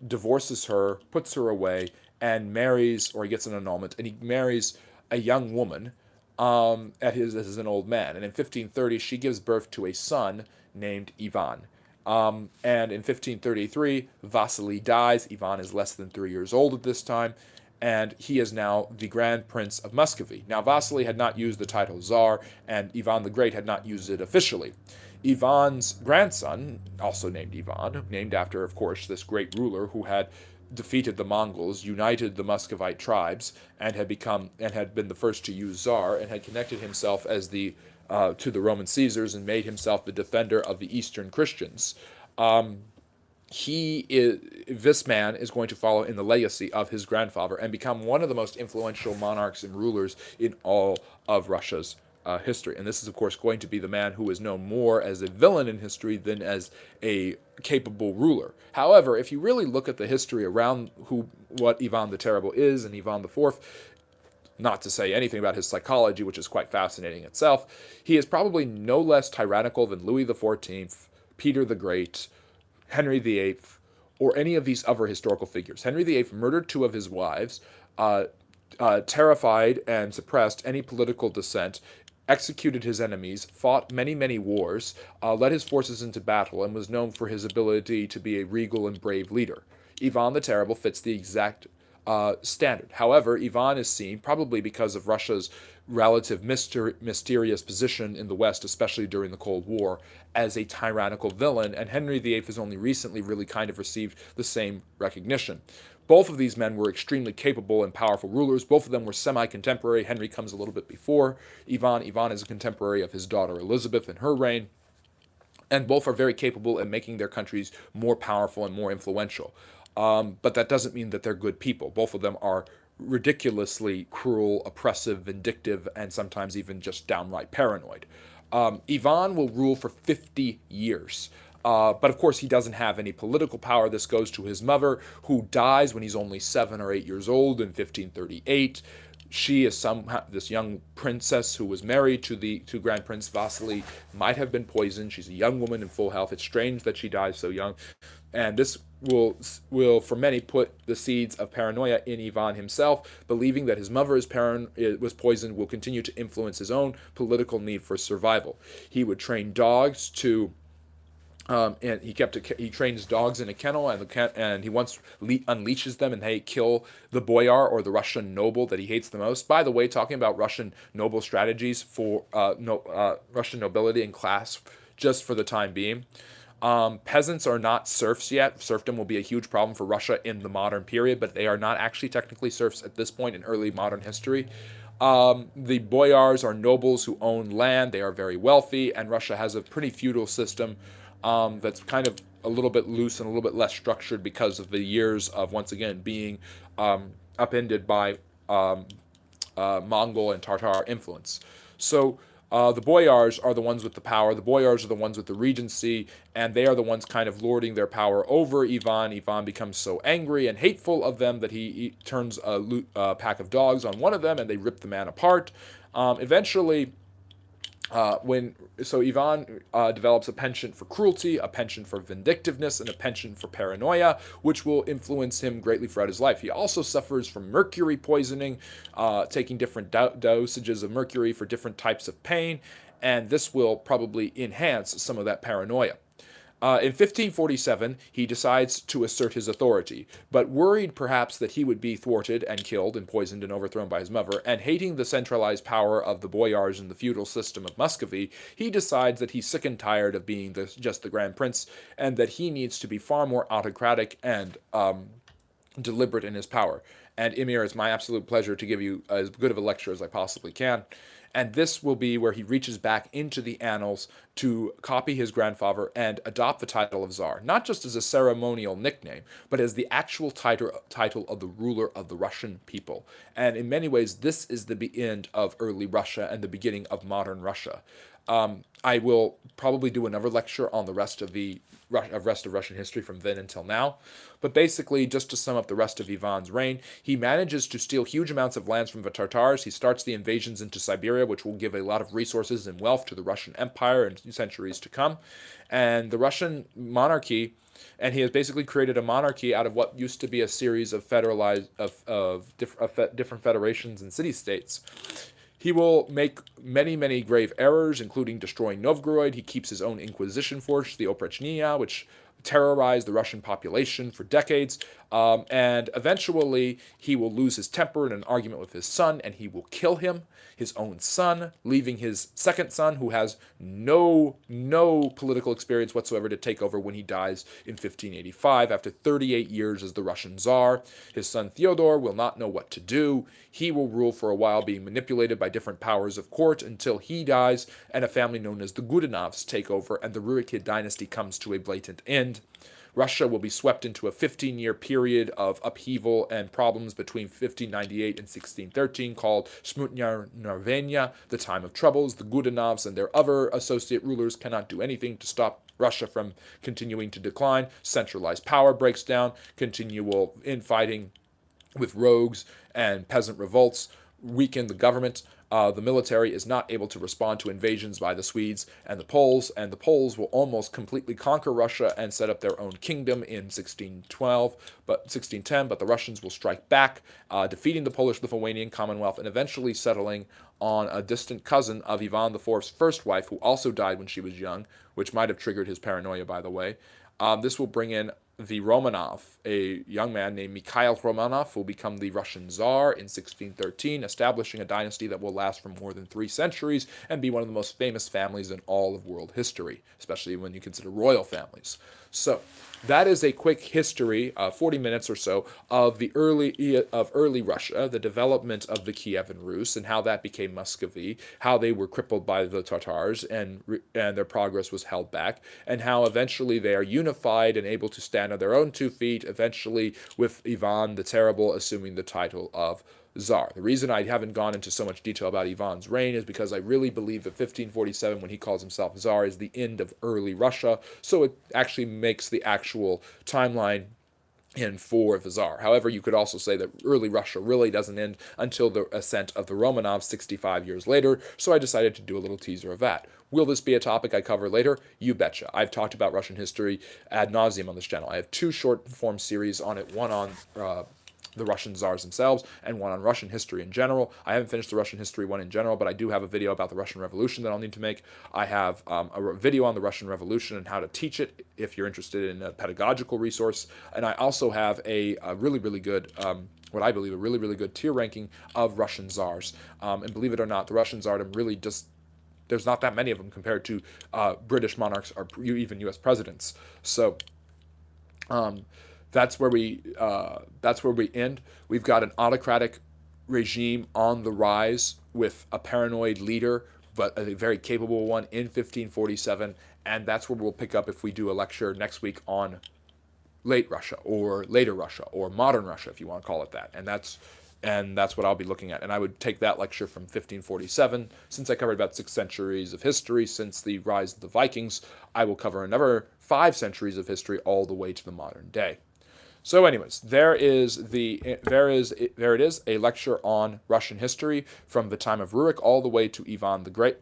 S1: divorces her, puts her away, and marries, or he gets an annulment, and he marries a young woman as an old man. And in 1530, she gives birth to a son named Ivan. And in 1533, Vasily dies. Ivan is less than 3 years old at this time, and he is now the Grand Prince of Muscovy. Now, Vasily had not used the title Tsar, and Ivan the Great had not used it officially. Ivan's grandson, also named Ivan, named after, of course, this great ruler who had defeated the Mongols, united the Muscovite tribes, and had been the first to use Tsar, and had connected himself as to the Roman Caesars and made himself the defender of the Eastern Christians. This man is going to follow in the legacy of his grandfather and become one of the most influential monarchs and rulers in all of Russia's history. And this is, of course, going to be the man who is known more as a villain in history than as a capable ruler. However, if you really look at the history around what Ivan the Terrible is and Ivan the Fourth, not to say anything about his psychology, which is quite fascinating itself, he is probably no less tyrannical than Louis XIV, Peter the Great, Henry VIII, or any of these other historical figures. Henry VIII murdered 2 of his wives, terrified and suppressed any political dissent, executed his enemies, fought many, many wars, led his forces into battle, and was known for his ability to be a regal and brave leader. Ivan the Terrible fits the exact standard. However, Ivan is seen, probably because of Russia's relative mysterious position in the West, especially during the Cold War, as a tyrannical villain, and Henry VIII has only recently really kind of received the same recognition. Both of these men were extremely capable and powerful rulers. Both of them were semi-contemporary. Henry comes a little bit before Ivan. Ivan is a contemporary of his daughter Elizabeth in her reign. And both are very capable in making their countries more powerful and more influential. But that doesn't mean that they're good people. Both of them are ridiculously cruel, oppressive, vindictive, and sometimes even just downright paranoid. Ivan will rule for 50 years. But of course, he doesn't have any political power. This goes to his mother, who dies when he's only 7 or 8 years old in 1538. She is this young princess who was married to Grand Prince Vasily, might have been poisoned. She's a young woman in full health. It's strange that she dies so young. And this will for many put the seeds of paranoia in Ivan himself, believing that his mother was poisoned will continue to influence his own political need for survival. He would train dogs to and he trains dogs in a kennel, and he once unleashes them, and they kill the boyar, or the Russian noble that he hates the most. By the way, talking about Russian noble strategies for Russian nobility and class, just for the time being. Peasants are not serfs yet. Serfdom will be a huge problem for Russia in the modern period, but they are not actually technically serfs at this point in early modern history. The boyars are nobles who own land. They are very wealthy, and Russia has a pretty feudal system that's kind of a little bit loose and a little bit less structured because of the years of, once again, being upended by Mongol and Tartar influence. So the boyars are the ones with the power. The boyars are the ones with the regency, and they are the ones kind of lording their power over Ivan. Ivan becomes so angry and hateful of them that he turns a pack of dogs on one of them, and they rip the man apart. Eventually, Ivan develops a penchant for cruelty, a penchant for vindictiveness, and a penchant for paranoia, which will influence him greatly throughout his life. He also suffers from mercury poisoning, taking different dosages of mercury for different types of pain, and this will probably enhance some of that paranoia. In 1547, he decides to assert his authority, but worried perhaps that he would be thwarted and killed and poisoned and overthrown by his mother, and hating the centralized power of the boyars and the feudal system of Muscovy, he decides that he's sick and tired of being just the Grand Prince, and that he needs to be far more autocratic and deliberate in his power. And Emir, it's my absolute pleasure to give you as good of a lecture as I possibly can. And this will be where he reaches back into the annals to copy his grandfather and adopt the title of Tsar, not just as a ceremonial nickname, but as the actual title of the ruler of the Russian people. And in many ways, this is the end of early Russia and the beginning of modern Russia. I will probably do another lecture on the rest of Russian history from then until now. But basically, just to sum up the rest of Ivan's reign, he manages to steal huge amounts of lands from the Tartars. He starts the invasions into Siberia, which will give a lot of resources and wealth to the Russian Empire in centuries to come. And the Russian monarchy, and he has basically created a monarchy out of what used to be a series of different federations and city-states. He will make many, many grave errors, including destroying Novgorod. He keeps his own Inquisition force, the Oprechnia, which terrorized the Russian population for decades. And eventually, he will lose his temper in an argument with his son, and he will kill him, his own son, leaving his second son, who has no political experience whatsoever, to take over when he dies in 1585 after 38 years as the Russian Tsar. His son Theodore will not know what to do. He will rule for a while, being manipulated by different powers of court until he dies, and a family known as the Gudanovs take over, and the Rurikid dynasty comes to a blatant end. Russia will be swept into a 15-year period of upheaval and problems between 1598 and 1613 called Smutnya Narvenia, the time of troubles. The Gudanovs and their other associate rulers cannot do anything to stop Russia from continuing to decline. Centralized power breaks down. Continual infighting with rogues and peasant revolts weaken the government. The military is not able to respond to invasions by the Swedes and the Poles will almost completely conquer Russia and set up their own kingdom in 1610, but the Russians will strike back, defeating the Polish-Lithuanian Commonwealth and eventually settling on a distant cousin of Ivan IV's first wife, who also died when she was young, which might have triggered his paranoia, by the way. This will bring in the Romanov, a young man named Mikhail Romanov, will become the Russian Tsar in 1613, establishing a dynasty that will last for more than 3 centuries and be one of the most famous families in all of world history, especially when you consider royal families. So that is a quick history, 40 minutes or so, of early Russia, the development of the Kievan Rus, and how that became Muscovy, how they were crippled by the Tatars and their progress was held back, and how eventually they are unified and able to stand on their own 2 feet, eventually with Ivan the Terrible assuming the title of Tsar. The reason I haven't gone into so much detail about Ivan's reign is because I really believe that 1547, when he calls himself Tsar, is the end of early Russia, so it actually makes the actual timeline in for the Tsar. However, you could also say that early Russia really doesn't end until the ascent of the Romanovs 65 years later, so I decided to do a little teaser of that. Will this be a topic I cover later? You betcha. I've talked about Russian history ad nauseum on this channel. I have 2 short-form series on it, one on the Russian Tsars themselves, and one on Russian history in general. I haven't finished the Russian history one in general, but I do have a video about the Russian Revolution that I'll need to make. I have a video on the Russian Revolution and how to teach it if you're interested in a pedagogical resource. And I also have a really, really good what I believe a really, really good tier ranking of Russian Tsars. And believe it or not, the Russian Tsardom really just, there's not that many of them compared to British monarchs or even U.S. presidents. So that's where we end. We've got an autocratic regime on the rise with a paranoid leader, but a very capable one in 1547, and that's where we'll pick up if we do a lecture next week on late Russia or later Russia or modern Russia, if you want to call it that. And that's what I'll be looking at. And I would take that lecture from 1547. Since I covered about 6 centuries of history since the rise of the Vikings, I will cover another 5 centuries of history all the way to the modern day. So anyways, there it is, a lecture on Russian history from the time of Rurik all the way to Ivan the Great,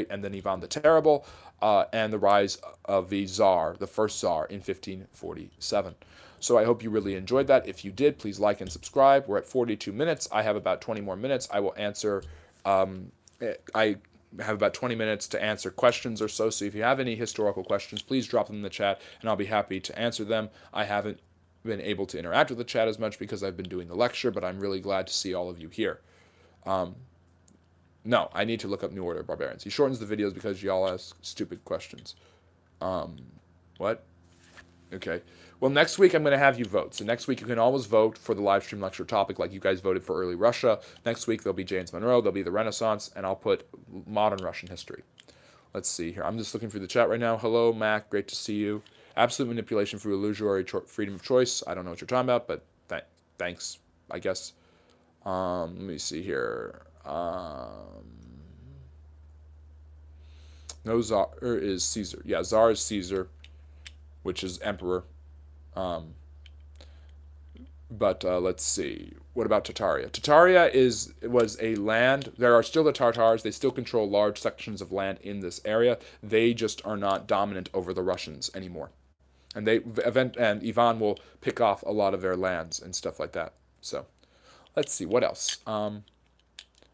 S1: and then Ivan the Terrible, and the rise of the Tsar, the first Tsar, in 1547. So I hope you really enjoyed that. If you did, please like and subscribe. We're at 42 minutes. I have about 20 more minutes. I will answer, I have about 20 minutes to answer questions or so. So if you have any historical questions, please drop them in the chat, and I'll be happy to answer them. I haven't been able to interact with the chat as much because I've been doing the lecture, but I'm really glad to see all of you here. No, I need to look up New Order Barbarians. He shortens the videos because y'all ask stupid questions. What? Okay. Well, next week I'm going to have you vote. So next week you can always vote for the live stream lecture topic like you guys voted for early Russia. Next week there'll be James Monroe, there'll be the Renaissance, and I'll put modern Russian history. Let's see here. I'm just looking through the chat right now. Hello, Mac. Great to see you. Absolute manipulation through illusory freedom of choice. I don't know what you're talking about, but thanks, I guess. Let me see here. No, Tsar is Caesar. Yeah, Tsar is Caesar, which is emperor. But let's see. What about Tartaria? Tartaria was a land. There are still the Tartars. They still control large sections of land in this area. They just are not dominant over the Russians anymore. And Ivan will pick off a lot of their lands and stuff like that. So let's see what else.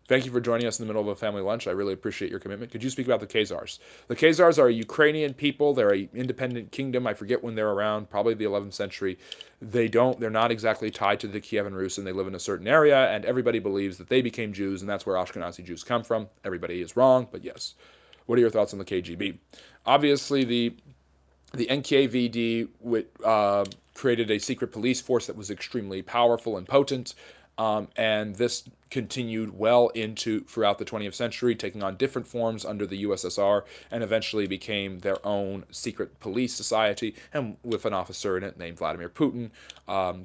S1: Thank you for joining us in the middle of a family lunch. I really appreciate your commitment. Could you speak about the Khazars? The Khazars are a Ukrainian people. They're an independent kingdom. I forget when they're around, probably the 11th century. They're not exactly tied to the Kievan Rus, and they live in a certain area, and everybody believes that they became Jews, and that's where Ashkenazi Jews come from. Everybody is wrong, but yes. What are your thoughts on the KGB? Obviously, the NKVD created a secret police force that was extremely powerful and potent, and this continued well into throughout the 20th century, taking on different forms under the USSR, and eventually became their own secret police society, and with an officer in it named Vladimir Putin.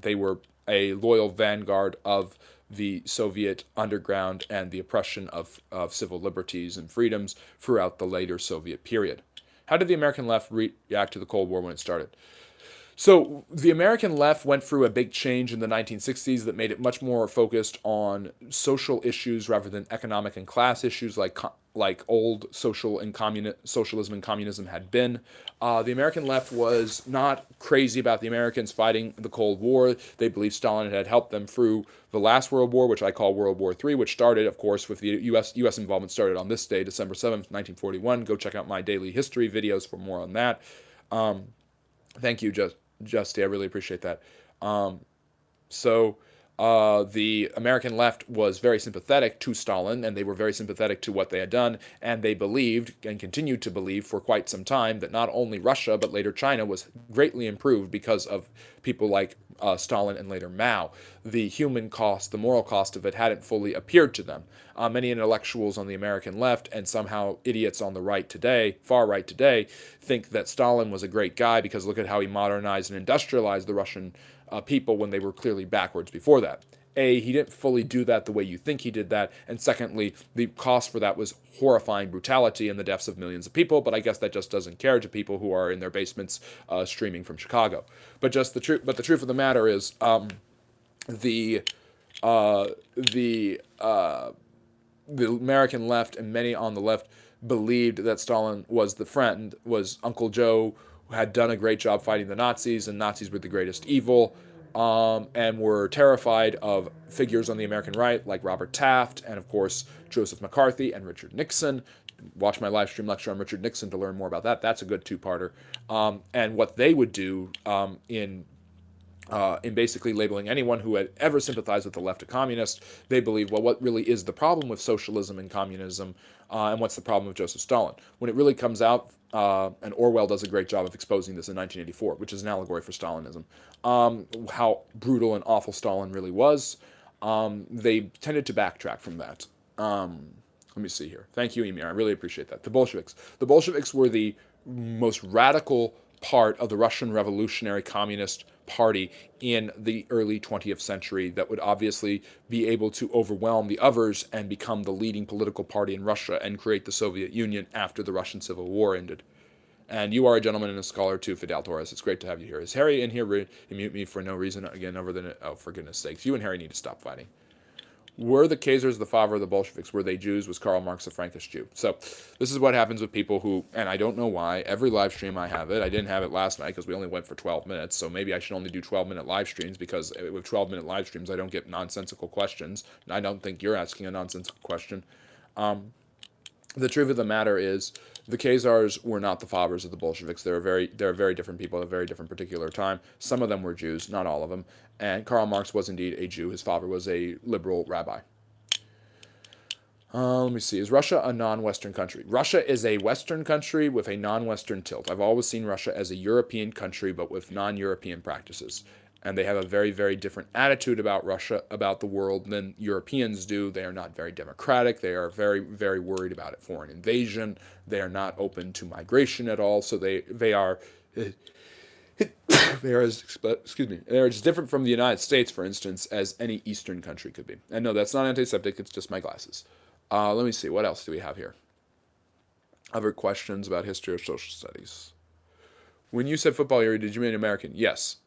S1: They were a loyal vanguard of the Soviet underground and the oppression of civil liberties and freedoms throughout the later Soviet period. How did the American left react to the Cold War when it started? So the American left went through a big change in the 1960s that made it much more focused on social issues rather than economic and class issues like old socialism and communism had been. The American left was not crazy about the Americans fighting the Cold War. They believed Stalin had helped them through the last World War, which I call World War III, which started, of course, with the U.S. involvement started on this day, December 7th, 1941. Go check out my daily history videos for more on that. Thank you, Justy. I really appreciate that. The American left was very sympathetic to Stalin, and they were very sympathetic to what they had done, and they believed, and continued to believe for quite some time, that not only Russia, but later China was greatly improved because of people like Stalin and later Mao. The human cost, the moral cost of it hadn't fully appeared to them. Many intellectuals on the American left, and somehow idiots on the right today, far right today, think that Stalin was a great guy because look at how he modernized and industrialized the Russian people when they were clearly backwards before that. A, he didn't fully do that the way you think he did that, and secondly, the cost for that was horrifying brutality and the deaths of millions of people, but I guess that just doesn't care to people who are in their basements streaming from Chicago. But the truth of the matter is, the American left and many on the left believed that Stalin was the friend, was Uncle Joe, who had done a great job fighting the Nazis, and Nazis were the greatest evil, and were terrified of figures on the American right like Robert Taft and, of course, Joseph McCarthy and Richard Nixon. Watch my live stream lecture on Richard Nixon to learn more about that. That's a good two-parter. And what they would do in basically labeling anyone who had ever sympathized with the left a communist. They believe, well, what really is the problem with socialism and communism, and what's the problem with Joseph Stalin? When it really comes out, and Orwell does a great job of exposing this in 1984, which is an allegory for Stalinism, how brutal and awful Stalin really was. They tended to backtrack from that. Let me see here. Thank you, Emir. I really appreciate that. The Bolsheviks. The Bolsheviks were the most radical part of the Russian Revolutionary Communist Party in the early 20th century that would obviously be able to overwhelm the others and become the leading political party in Russia and create the Soviet Union after the Russian Civil War ended. And you are a gentleman and a scholar too, Fidel Torres. It's great to have you here. Is Harry in here to mute me for no reason again other than, oh, for goodness sakes. You and Harry need to stop fighting. Were the Khazars the father of the Bolsheviks? Were they Jews? Was Karl Marx a Frankish Jew? So this is what happens with people who, and I don't know why, every live stream I have it. I didn't have it last night because we only went for 12 minutes, so maybe I should only do 12-minute live streams because with 12-minute live streams I don't get nonsensical questions. I don't think you're asking a nonsensical question. The truth of the matter is the Khazars were not the fathers of the Bolsheviks. They're very different people at a very different particular time. Some of them were Jews, not all of them. And Karl Marx was indeed a Jew. His father was a liberal rabbi. Let me see. Is Russia a non-Western country? Russia is a Western country with a non-Western tilt. I've always seen Russia as a European country, but with non-European practices. And they have a very, very different attitude about Russia, about the world, than Europeans do. They are not very democratic. They are very, very worried about it. Foreign invasion. They are not open to migration at all. So they are they are as different from the United States, for instance, as any Eastern country could be. And no, that's not antiseptic. It's just my glasses. Let me see. What else do we have here? Other questions about history or social studies? When you said football area, did you mean American? Yes.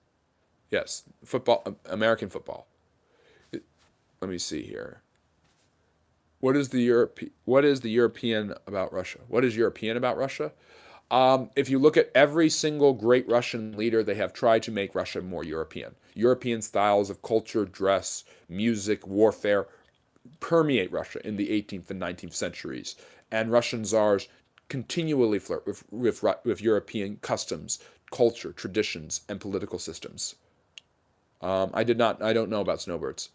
S1: Yes. Football, American football. Let me see here. What is the European about Russia? What is European about Russia? If you look at every single great Russian leader, they have tried to make Russia more European. European styles of culture, dress, music, warfare, permeate Russia in the 18th and 19th centuries, and Russian czars continually flirt with European customs, culture, traditions, and political systems. I don't know about snowbirds.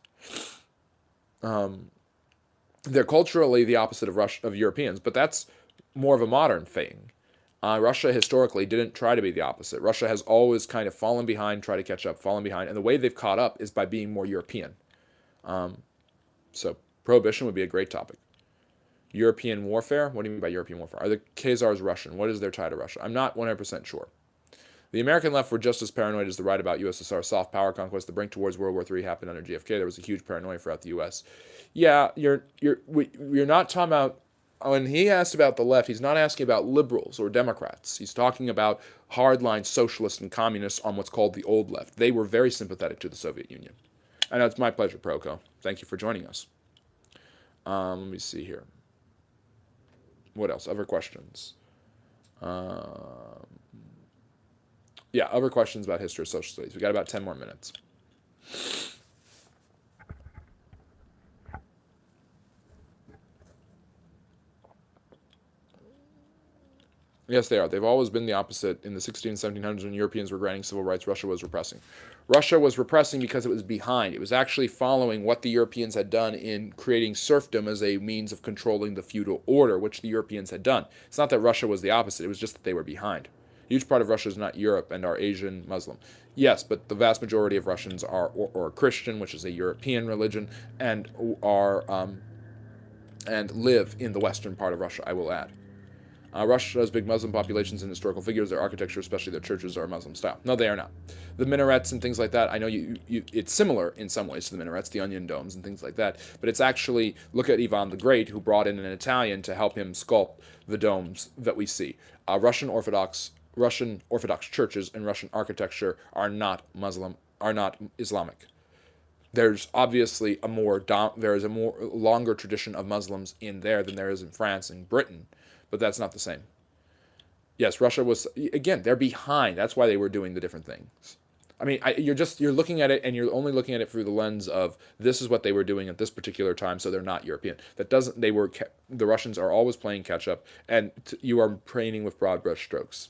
S1: They're culturally the opposite of Europeans, but that's more of a modern thing. Russia historically didn't try to be the opposite. Russia has always kind of fallen behind, tried to catch up, fallen behind, and the way they've caught up is by being more European. So prohibition would be a great topic. European warfare? What do you mean by European warfare? Are the Khazars Russian? What is their tie to Russia? I'm not 100% sure. The American left were just as paranoid as the right about USSR soft power conquest. The brink towards World War III happened under JFK. There was a huge paranoia throughout the U.S. Yeah, you're not talking about. When he asked about the left, he's not asking about liberals or Democrats. He's talking about hardline socialists and communists on what's called the old left. They were very sympathetic to the Soviet Union. And it's my pleasure, Proko. Thank you for joining us. Let me see here. What else? Other questions? Yeah, other questions about history of social studies. We got about 10 more minutes. Yes, they are. They've always been the opposite. In the 1700s, when Europeans were granting civil rights, Russia was repressing. Russia was repressing because it was behind. It was actually following what the Europeans had done in creating serfdom as a means of controlling the feudal order, which the Europeans had done. It's not that Russia was the opposite. It was just that they were behind. A huge part of Russia is not Europe and are Asian Muslim. Yes, but the vast majority of Russians are or Christian, which is a European religion, and are and live in the western part of Russia, I will add. Russia has big Muslim populations and historical figures. Their architecture, especially their churches, are Muslim style. No, they are not. The minarets and things like that, I know it's similar in some ways to the minarets, the onion domes and things like that, but it's actually, look at Ivan the Great, who brought in an Italian to help him sculpt the domes that we see. Russian Orthodox churches and Russian architecture are not Islamic. There's obviously a more longer tradition of Muslims in there than there is in France and Britain, but that's not the same. Yes, Russia was, again, they're behind. That's why they were doing the different things. I mean, you're looking at it, and you're only looking at it through the lens of this is what they were doing at this particular time, so they're not European. The Russians are always playing catch up, and you are training with broad brush strokes.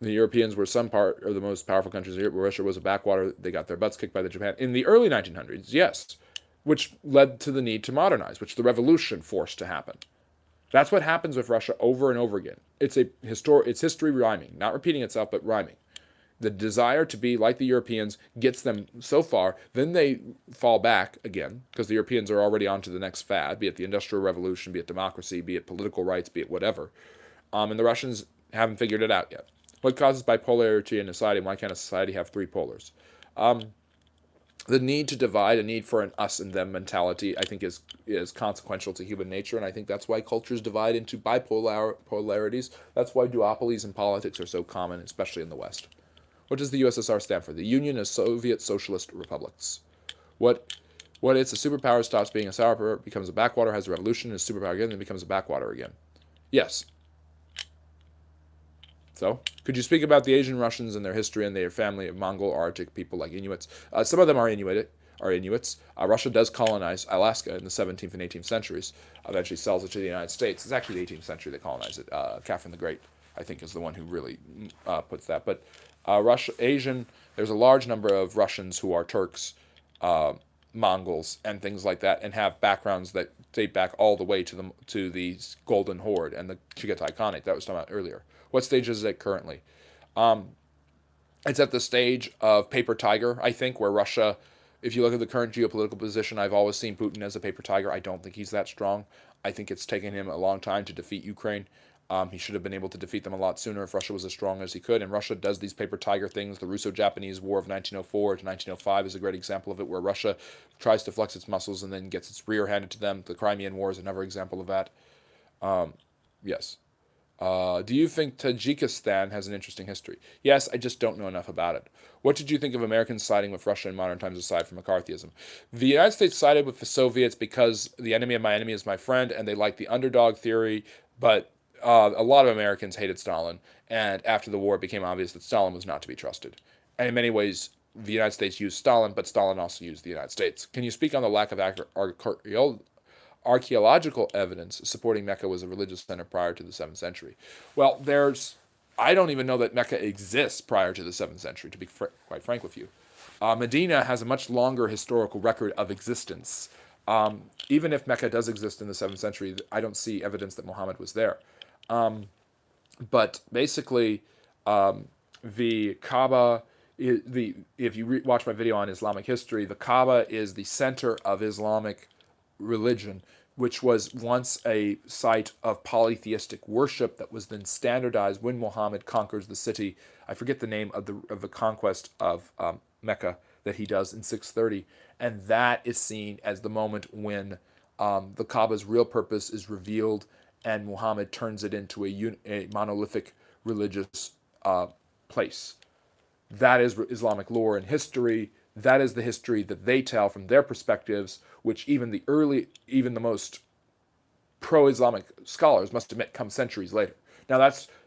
S1: The Europeans were some part of the most powerful countries in Europe. Russia was a backwater. They got their butts kicked by the Japan in the early 1900s, yes, which led to the need to modernize, which the revolution forced to happen. That's what happens with Russia over and over again. It's history rhyming, not repeating itself, but rhyming. The desire to be like the Europeans gets them so far, then they fall back again, because the Europeans are already on to the next fad, be it the Industrial Revolution, be it democracy, be it political rights, be it whatever. And the Russians haven't figured it out yet. What causes bipolarity in a society, and why can't a society have three polars? The need to divide, a need for an us and them mentality, I think is consequential to human nature, and I think that's why cultures divide into polarities. That's why duopolies in politics are so common, especially in the West. What does the USSR stand for? The Union of Soviet Socialist Republics. What it's a superpower, stops being a sour power, becomes a backwater, has a revolution, is a superpower again, then becomes a backwater again. Yes. So, could you speak about the Asian Russians and their history and their family of Mongol Arctic people like Inuits? Some of them are Inuits. Russia does colonize Alaska in the 17th and 18th centuries. Eventually sells it to the United States. It's actually the 18th century they colonized it. Catherine the Great, I think, is the one who really puts that. But Asian, there's a large number of Russians who are Turks, Mongols, and things like that, and have backgrounds that date back all the way to the Golden Horde and the Chagatai Khanate that I was talking about earlier. What stage is it currently? It's at the stage of paper tiger, I think, where Russia, if you look at the current geopolitical position, I've always seen Putin as a paper tiger. I don't think he's that strong. I think it's taken him a long time to defeat Ukraine. He should have been able to defeat them a lot sooner if Russia was as strong as he could. And Russia does these paper tiger things. The Russo-Japanese War of 1904 to 1905 is a great example of it, where Russia tries to flex its muscles and then gets its rear handed to them. The Crimean War is another example of that. Yes. Do you think Tajikistan has an interesting history? Yes, I just don't know enough about it. What did you think of Americans siding with Russia in modern times aside from McCarthyism? The United States sided with the Soviets because the enemy of my enemy is my friend, and they like the underdog theory, but a lot of Americans hated Stalin, and after the war it became obvious that Stalin was not to be trusted. And in many ways, the United States used Stalin, but Stalin also used the United States. Can you speak on the lack of archaeological evidence supporting Mecca was a religious center prior to the 7th century? Well, I don't even know that Mecca exists prior to the 7th century, to be quite frank with you. Medina has a much longer historical record of existence. Even if Mecca does exist in the 7th century, I don't see evidence that Muhammad was there. But basically, the Kaaba, if you watch my video on Islamic history, the Kaaba is the center of Islamic religion, which was once a site of polytheistic worship that was then standardized when Muhammad conquers the city. I forget the name of the conquest of Mecca that he does in 630, and that is seen as the moment when the Kaaba's real purpose is revealed, and Muhammad turns it into a monolithic religious place. That is Islamic lore and history. That is the history that they tell from their perspectives, which even the most pro-Islamic scholars must admit come centuries later.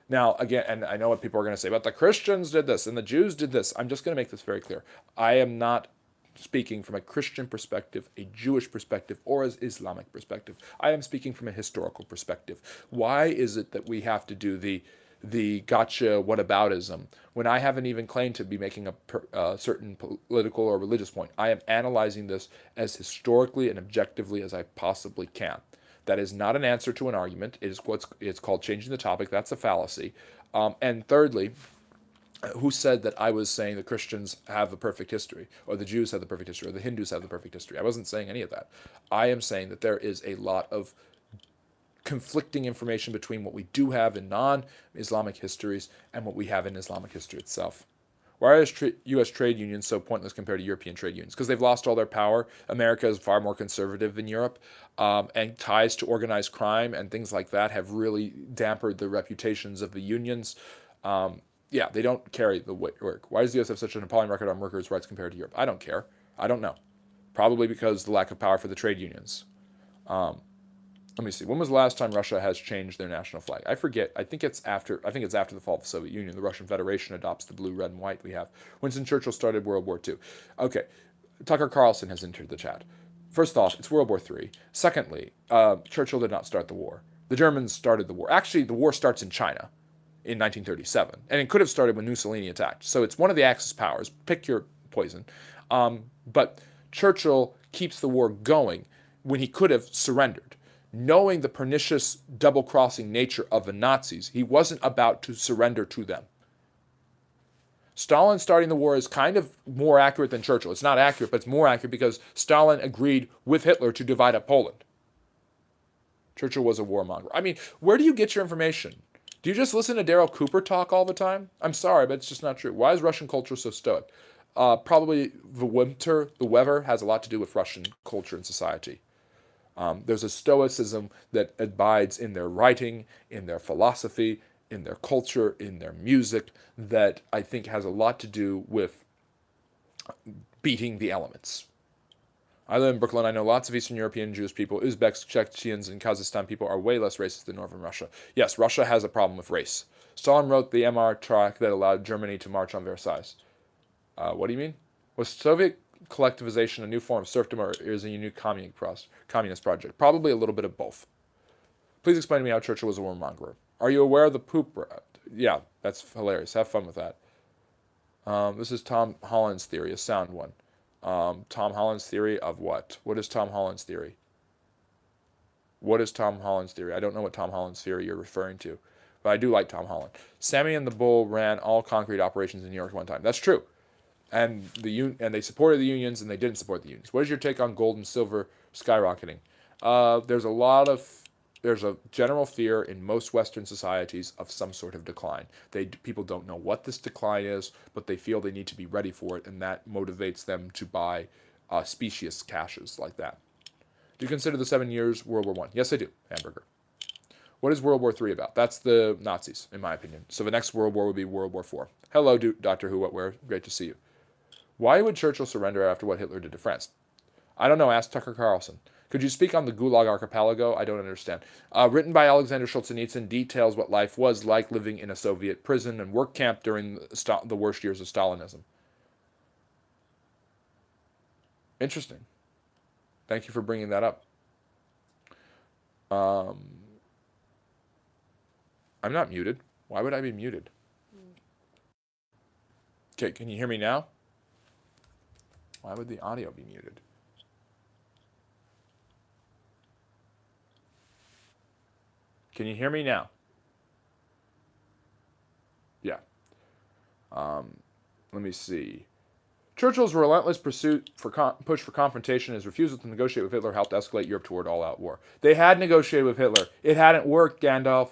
S1: Now again, and I know what people are going to say, but the Christians did this and the Jews did this. I'm just going to make this very clear. I am not speaking from a Christian perspective, a Jewish perspective, or an Islamic perspective. I am speaking from a historical perspective. Why is it that we have to do the gotcha whataboutism when I haven't even claimed to be making a certain political or religious point? I am analyzing this as historically and objectively as I possibly can. That is not an answer to an argument. It's called changing the topic. That's a fallacy. And thirdly, who said that I was saying the Christians have the perfect history, or the Jews have the perfect history, or the Hindus have the perfect history? I wasn't saying any of that. I am saying that there is a lot of conflicting information between what we do have in non-Islamic histories and what we have in Islamic history itself. Why are U.S. trade unions so pointless compared to European trade unions? Because they've lost all their power. America is far more conservative than Europe, and ties to organized crime and things like that have really dampened the reputations of the unions. They don't carry the work. Why does the U.S. have such an appalling record on workers' rights compared to Europe? I don't care. I don't know. Probably because the lack of power for the trade unions. Let me see. When was the last time Russia has changed their national flag? I forget. I think it's after the fall of the Soviet Union. The Russian Federation adopts the blue, red, and white we have. Winston Churchill started World War II. Okay. Tucker Carlson has entered the chat. First off, it's World War III. Secondly, Churchill did not start the war. The Germans started the war. Actually, the war starts in China in 1937. And it could have started when Mussolini attacked. So it's one of the Axis powers. Pick your poison. But Churchill keeps the war going when he could have surrendered. Knowing the pernicious double-crossing nature of the Nazis, he wasn't about to surrender to them. Stalin starting the war is kind of more accurate than Churchill. It's not accurate, but it's more accurate because Stalin agreed with Hitler to divide up Poland. Churchill was a warmonger. I mean, where do you get your information? Do you just listen to Daryl Cooper talk all the time? I'm sorry, but it's just not true. Why is Russian culture so stoic? Probably the weather has a lot to do with Russian culture and society. There's a stoicism that abides in their writing, in their philosophy, in their culture, in their music, that I think has a lot to do with beating the elements. I live in Brooklyn. I know lots of Eastern European Jewish people. Uzbeks, Chechens, and Kazakhstan people are way less racist than Northern Russia. Yes, Russia has a problem with race. Stalin wrote the MR tract that allowed Germany to march on Versailles. What do you mean? Was Soviet collectivization a new form of serfdom, or is it a new communist project? Probably a little bit of both. Please explain to me how Churchill was a warmonger. Are you aware of the poop rat? Yeah, that's hilarious. Have fun with that. This is Tom Holland's theory, a sound one. Tom Holland's theory of what? What is Tom Holland's theory? What is Tom Holland's theory? I don't know what Tom Holland's theory you're referring to, but I do like Tom Holland. Sammy and the Bull ran all concrete operations in New York at one time. That's true. And they supported the unions, and they didn't support the unions. What is your take on gold and silver skyrocketing? There's a general fear in most Western societies of some sort of decline. People don't know what this decline is, but they feel they need to be ready for it, and that motivates them to buy specious caches like that. Do you consider the 7 years World War I? Yes, I do, Hamburger. What is World War III about? That's the Nazis, in my opinion. So the next World War would be World War IV. Hello, Doctor Who, what where? Great to see you. Why would Churchill surrender after what Hitler did to France? I don't know. Ask Tucker Carlson. Could you speak on the Gulag Archipelago? I don't understand. Written by Alexander Solzhenitsyn, details what life was like living in a Soviet prison and work camp during the worst years of Stalinism. Interesting. Thank you for bringing that up. I'm not muted. Why would I be muted? Okay, can you hear me now? Why would the audio be muted? Can you hear me now? Yeah. Let me see. Churchill's relentless push for confrontation and his refusal to negotiate with Hitler helped escalate Europe toward all-out war. They had negotiated with Hitler. It hadn't worked, Gandalf.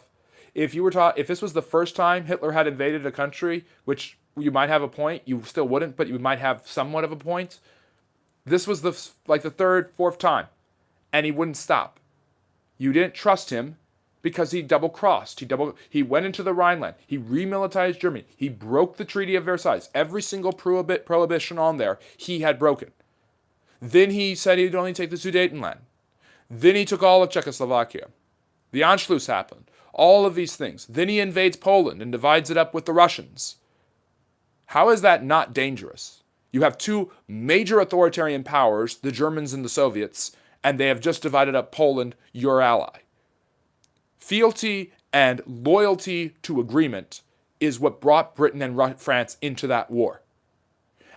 S1: If this was the first time Hitler had invaded a country, which you might have a point, you still wouldn't, but you might have somewhat of a point. This was the third, fourth time, and he wouldn't stop. You didn't trust him because he double-crossed. He went into the Rhineland. He remilitarized Germany. He broke the Treaty of Versailles. Every single prohibition on there, he had broken. Then he said he'd only take the Sudetenland. Then he took all of Czechoslovakia. The Anschluss happened. All of these things. Then he invades Poland and divides it up with the Russians. How is that not dangerous? You have two major authoritarian powers, the Germans and the Soviets, and they have just divided up Poland, your ally. Fealty and loyalty to agreement is what brought Britain and France into that war.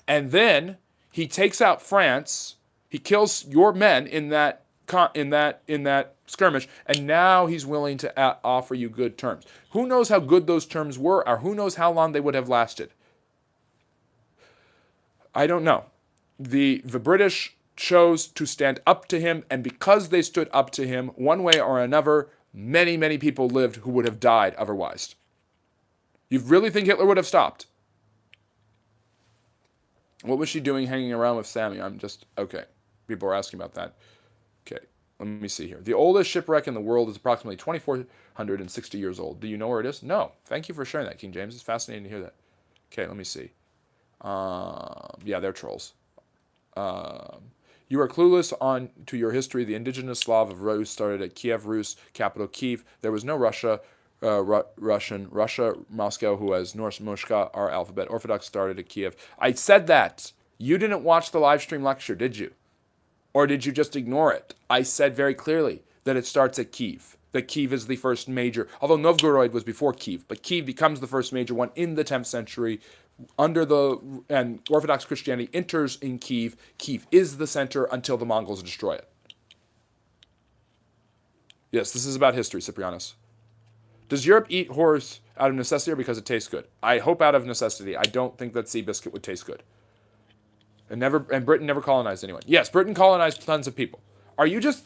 S1: And then he takes out France, he kills your men in that skirmish, and now he's willing to offer you good terms. Who knows how good those terms were, or who knows how long they would have lasted? I don't know. The British chose to stand up to him, and because they stood up to him, one way or another, many, many people lived who would have died otherwise. You really think Hitler would have stopped? What was she doing hanging around with Sammy? Okay. People are asking about that. Okay, let me see here. The oldest shipwreck in the world is approximately 2,460 years old. Do you know where it is? No. Thank you for sharing that, King James. It's fascinating to hear that. Okay, let me see. Yeah, they're trolls. You are clueless to your history. The indigenous Slav of Rus started at Kiev Rus, capital Kiev. There was no Russia, Moscow, who has Norse Moshka, our alphabet. Orthodox started at Kiev. I said that. You didn't watch the live stream lecture, did you? Or did you just ignore it? I said very clearly that it starts at Kiev. That Kiev is the first major, although Novgorod was before Kiev, but Kiev becomes the first major one in the 10th century. And Orthodox Christianity enters in Kiev. Kiev is the center until the Mongols destroy it. Yes, this is about history, Cyprianus. Does Europe eat horse out of necessity or because it tastes good? I hope out of necessity. I don't think that Seabiscuit would taste good. And Britain never colonized anyone. Yes, Britain colonized tons of people. Are you just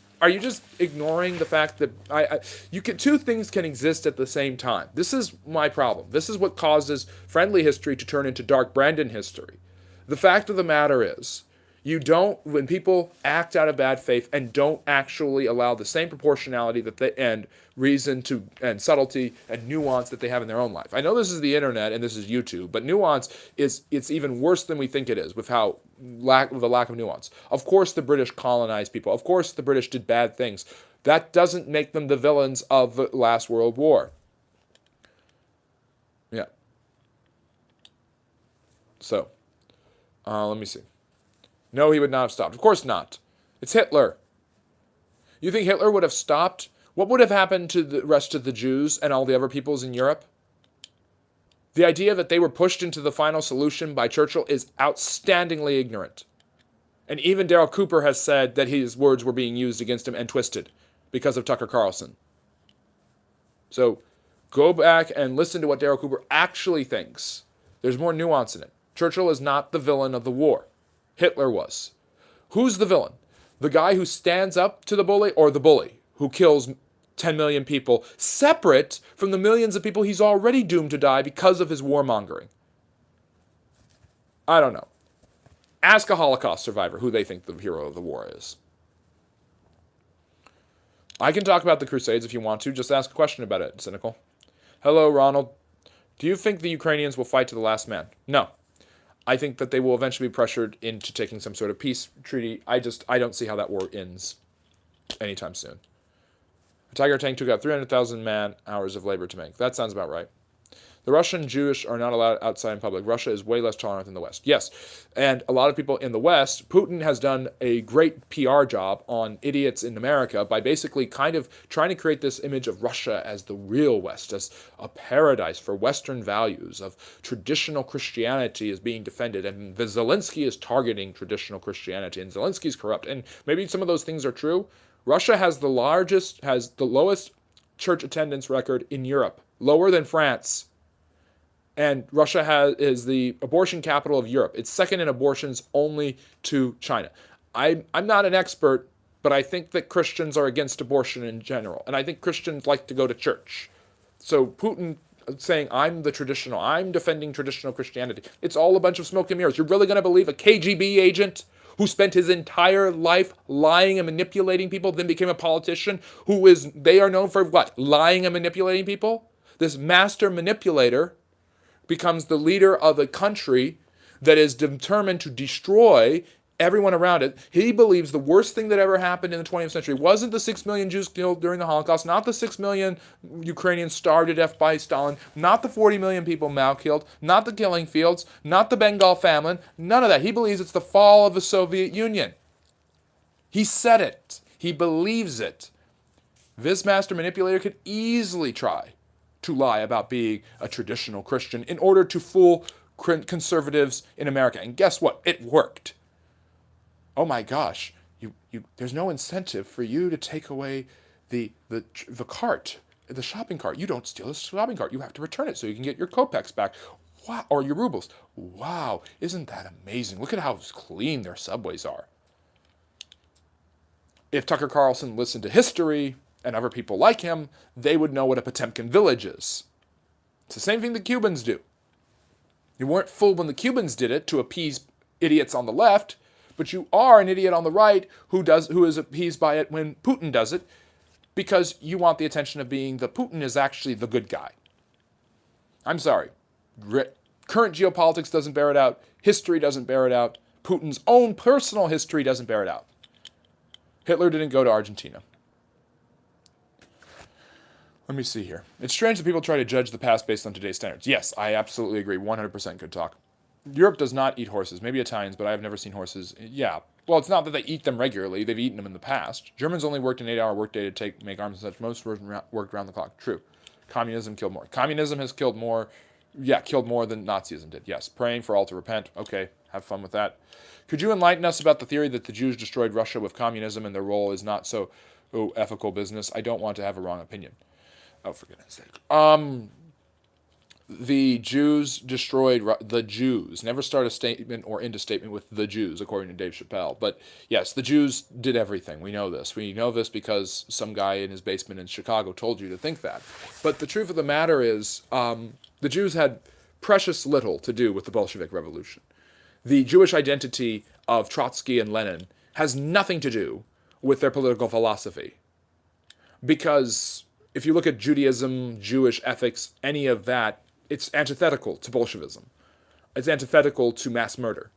S1: ignoring the fact that two things can exist at the same time? This is my problem. This is what causes friendly history to turn into dark Brandon history. The fact of the matter is, when people act out of bad faith and don't actually allow the same proportionality and reason and subtlety and nuance that they have in their own life. I know this is the internet and this is YouTube, but nuance it's even worse than we think it is with the lack of nuance. Of course the British colonized people. Of course the British did bad things. That doesn't make them the villains of the last World War. Yeah. So, let me see. No, he would not have stopped. Of course not. It's Hitler. You think Hitler would have stopped? What would have happened to the rest of the Jews and all the other peoples in Europe? The idea that they were pushed into the final solution by Churchill is outstandingly ignorant. And even Daryl Cooper has said that his words were being used against him and twisted because of Tucker Carlson. So go back and listen to what Daryl Cooper actually thinks. There's more nuance in it. Churchill is not the villain of the war. Hitler was. Who's the villain? The guy who stands up to the bully, or the bully who kills 10 million people, separate from the millions of people he's already doomed to die because of his warmongering? I don't know. Ask a Holocaust survivor who they think the hero of the war is. I can talk about the Crusades if you want to. Just ask a question about it, Cynical. Hello, Ronald. Do you think the Ukrainians will fight to the last man? No. I think that they will eventually be pressured into taking some sort of peace treaty. I don't see how that war ends anytime soon. A Tiger tank took out 300,000 man-hours of labor to make. That sounds about right. The Russian Jewish are not allowed outside in public. Russia is way less tolerant than the West. Yes, and a lot of people in the West, Putin has done a great PR job on idiots in America by basically kind of trying to create this image of Russia as the real West, as a paradise for Western values, of traditional Christianity is being defended, and Zelensky is targeting traditional Christianity, and Zelensky's corrupt. And maybe some of those things are true. Russia has the lowest church attendance record in Europe, lower than France. And Russia is the abortion capital of Europe. It's second in abortions only to China. I'm not an expert, but I think that Christians are against abortion in general. And I think Christians like to go to church. So Putin saying, I'm defending traditional Christianity. It's all a bunch of smoke and mirrors. You're really going to believe a KGB agent who spent his entire life lying and manipulating people, then became a politician, they are known for what? Lying and manipulating people? This master manipulator becomes the leader of a country that is determined to destroy everyone around it. He believes the worst thing that ever happened in the 20th century wasn't the 6 million Jews killed during the Holocaust, not the 6 million Ukrainians starved to death by Stalin, not the 40 million people Mao killed, not the killing fields, not the Bengal famine, none of that. He believes it's the fall of the Soviet Union. He said it. He believes it. This master manipulator could easily try to lie about being a traditional Christian in order to fool conservatives in America. And guess what? It worked. Oh my gosh, there's no incentive for you to take away the cart, the shopping cart. You don't steal the shopping cart. You have to return it so you can get your kopecks back. Wow, or your rubles. Wow, isn't that amazing? Look at how clean their subways are. If Tucker Carlson listened to history and other people like him, they would know what a Potemkin village is. It's the same thing the Cubans do. You weren't fooled when the Cubans did it to appease idiots on the left, but you are an idiot on the right who is appeased by it when Putin does it, because you want the attention of being Putin is actually the good guy. I'm sorry. Current geopolitics doesn't bear it out. History doesn't bear it out. Putin's own personal history doesn't bear it out. Hitler didn't go to Argentina. Let me see here. It's strange that people try to judge the past based on today's standards. Yes, I absolutely agree. 100% good talk. Europe does not eat horses. Maybe Italians, but I've never seen horses. Yeah. Well, it's not that they eat them regularly. They've eaten them in the past. Germans only worked an 8-hour workday to make arms and such. Most worked around the clock. True. Communism killed more. Communism has killed more. Yeah, killed more than Nazism did. Yes. Praying for all to repent. Okay. Have fun with that. Could you enlighten us about the theory that the Jews destroyed Russia with communism and their role is not so ethical business? I don't want to have a wrong opinion. Oh, for goodness sake. The Jews destroyed the Jews. Never start a statement or end a statement with the Jews, according to Dave Chappelle. But yes, the Jews did everything. We know this. We know this because some guy in his basement in Chicago told you to think that. But the truth of the matter is, the Jews had precious little to do with the Bolshevik Revolution. The Jewish identity of Trotsky and Lenin has nothing to do with their political philosophy. Because if you look at Judaism, Jewish ethics, any of that, it's antithetical to Bolshevism. It's antithetical to mass murder.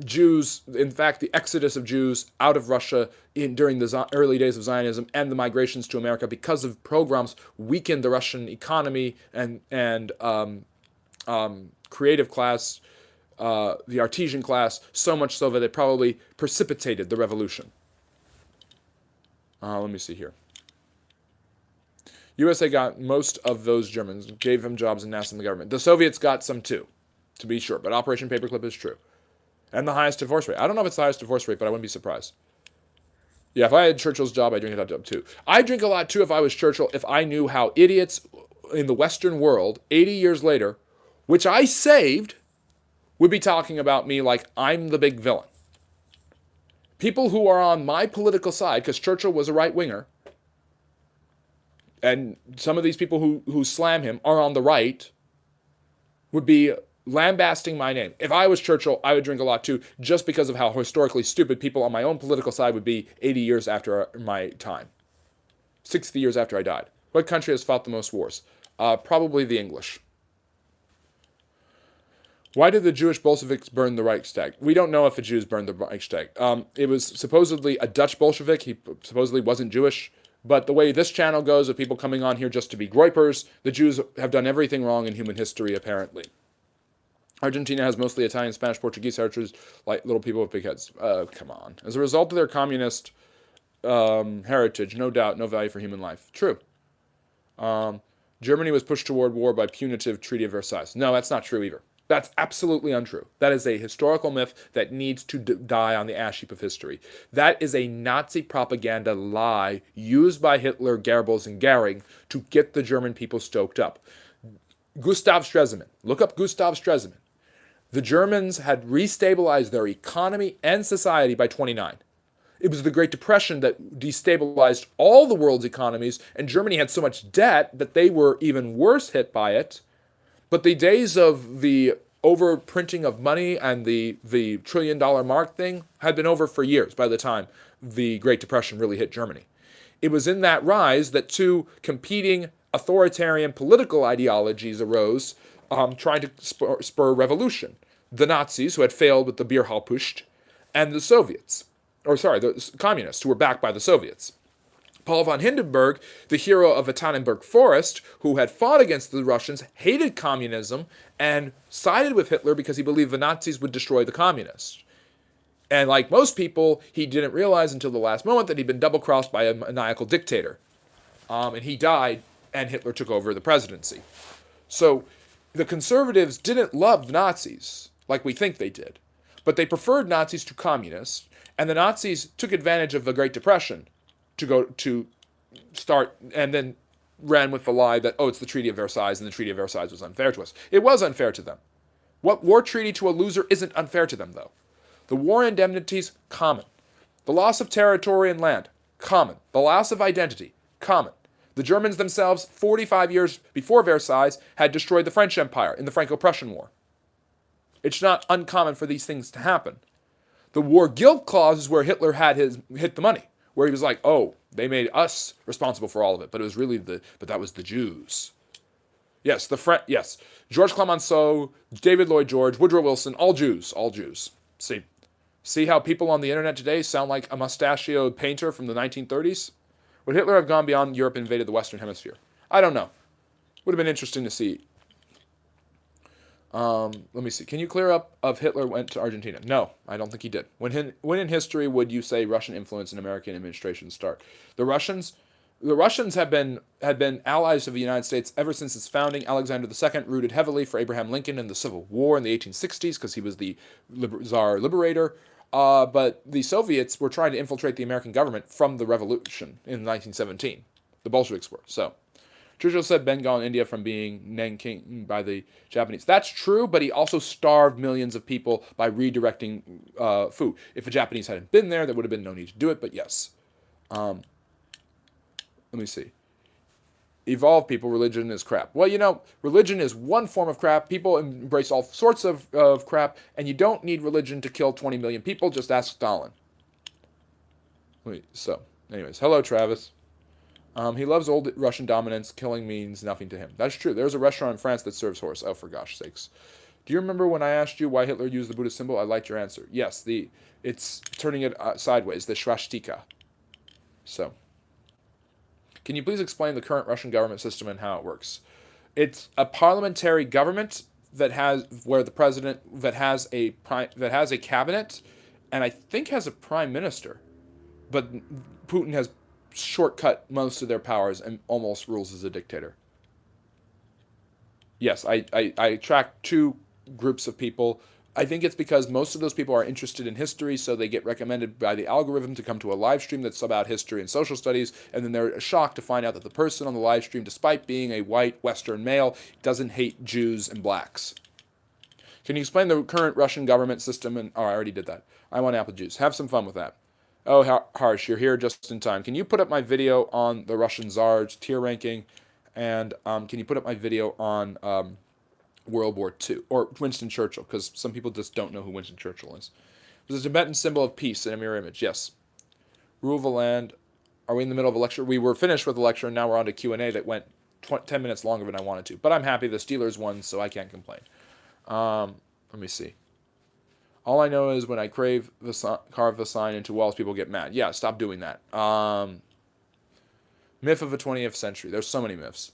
S1: Jews, in fact, the exodus of Jews out of Russia during the early days of Zionism and the migrations to America because of pogroms weakened the Russian economy and creative class, the artisan class, so much so that it probably precipitated the revolution. Let me see here. USA got most of those Germans, gave them jobs in NASA and the government. The Soviets got some too, to be sure, but Operation Paperclip is true. And the highest divorce rate. I don't know if it's the highest divorce rate, but I wouldn't be surprised. Yeah, if I had Churchill's job, I'd drink a lot too. I'd drink a lot too if I was Churchill, if I knew how idiots in the Western world, 80 years later, which I saved, would be talking about me like I'm the big villain. People who are on my political side, because Churchill was a right-winger, and some of these people who slam him are on the right, would be lambasting my name. If I was Churchill, I would drink a lot too, just because of how historically stupid people on my own political side would be 80 years after my time. 60 years after I died. What country has fought the most wars? Probably the English. Why did the Jewish Bolsheviks burn the Reichstag? We don't know if the Jews burned the Reichstag. It was supposedly a Dutch Bolshevik. He supposedly wasn't Jewish. But the way this channel goes, of people coming on here just to be groypers, the Jews have done everything wrong in human history, apparently. Argentina has mostly Italian, Spanish, Portuguese heritage, like little people with big heads. Come on. As a result of their communist heritage, no doubt, no value for human life. True. Germany was pushed toward war by punitive Treaty of Versailles. No, that's not true either. That's absolutely untrue. That is a historical myth that needs to die on the ash heap of history. That is a Nazi propaganda lie used by Hitler, Goebbels, and Goering to get the German people stoked up. Gustav Stresemann. Look up Gustav Stresemann. The Germans had restabilized their economy and society by 29. It was the Great Depression that destabilized all the world's economies, and Germany had so much debt that they were even worse hit by it. But the days of the overprinting of money and the $1 trillion mark thing had been over for years by the time the Great Depression really hit Germany. It was in that rise that two competing authoritarian political ideologies arose, trying to spur revolution. The Nazis, who had failed with the Bierhaltputsch, and the Soviets. The communists, who were backed by the Soviets. Paul von Hindenburg, the hero of the Tannenberg Forest, who had fought against the Russians, hated communism, and sided with Hitler because he believed the Nazis would destroy the communists. And like most people, he didn't realize until the last moment that he'd been double-crossed by a maniacal dictator. And he died, and Hitler took over the presidency. So the conservatives didn't love Nazis like we think they did, but they preferred Nazis to communists, and the Nazis took advantage of the Great Depression to start, and then ran with the lie that, oh, it's the Treaty of Versailles, and the Treaty of Versailles was unfair to us. It was unfair to them. What war treaty to a loser isn't unfair to them, though? The war indemnities, common. The loss of territory and land, common. The loss of identity, common. The Germans themselves, 45 years before Versailles, had destroyed the French Empire in the Franco-Prussian War. It's not uncommon for these things to happen. The war guilt clause is where Hitler had hit the money, where he was like, oh, they made us responsible for all of it, but it was really but that was the Jews. Yes, yes, Georges Clemenceau, David Lloyd George, Woodrow Wilson, all Jews, all Jews. See how people on the internet today sound like a mustachioed painter from the 1930s? Would Hitler have gone beyond Europe and invaded the Western Hemisphere? I don't know. Would have been interesting to see. Let me see. Can you clear up if Hitler went to Argentina? No, I don't think he did. When in history would you say Russian influence in American administration start? The Russians had been allies of the United States ever since its founding. Alexander II rooted heavily for Abraham Lincoln in the Civil War in the 1860s because he was the Tsar liberator. But the Soviets were trying to infiltrate the American government from the revolution in 1917. The Bolsheviks were. So Churchill said Bengal and India from being Nanking by the Japanese. That's true, but he also starved millions of people by redirecting food. If the Japanese hadn't been there, there would have been no need to do it, but yes. Let me see. Evolve people, religion is crap. Well, religion is one form of crap. People embrace all sorts of crap, and you don't need religion to kill 20 million people. Just ask Stalin. Anyways, hello, Travis. He loves old Russian dominance. Killing means nothing to him. That's true. There's a restaurant in France that serves horse. Oh, for gosh sakes. Do you remember when I asked you why Hitler used the Buddhist symbol? I liked your answer. Yes, it's turning it sideways, the swastika. So, can you please explain the current Russian government system and how it works? It's a parliamentary government that has a cabinet, and I think has a prime minister, but Putin has shortcut most of their powers and almost rules as a dictator. Yes, I track two groups of people. I think it's because most of those people are interested in history, so they get recommended by the algorithm to come to a live stream that's about history and social studies, and then they're shocked to find out that the person on the live stream, despite being a white Western male, doesn't hate Jews and blacks. Can you explain the current Russian government system? I already did that. I want apple juice. Have some fun with that. Oh, Harsh, you're here just in time. Can you put up my video on the Russian Tsars tier ranking? And can you put up my video on World War II? Or Winston Churchill, because some people just don't know who Winston Churchill is. There's a Tibetan symbol of peace in a mirror image. Yes. Rule of the land. Are we in the middle of a lecture? We were finished with the lecture, and now we're on to Q&A that went 10 minutes longer than I wanted to. But I'm happy the Steelers won, so I can't complain. Let me see. All I know is when I carve the sign into walls, people get mad. Yeah, stop doing that. Myth of the 20th century. There's so many myths.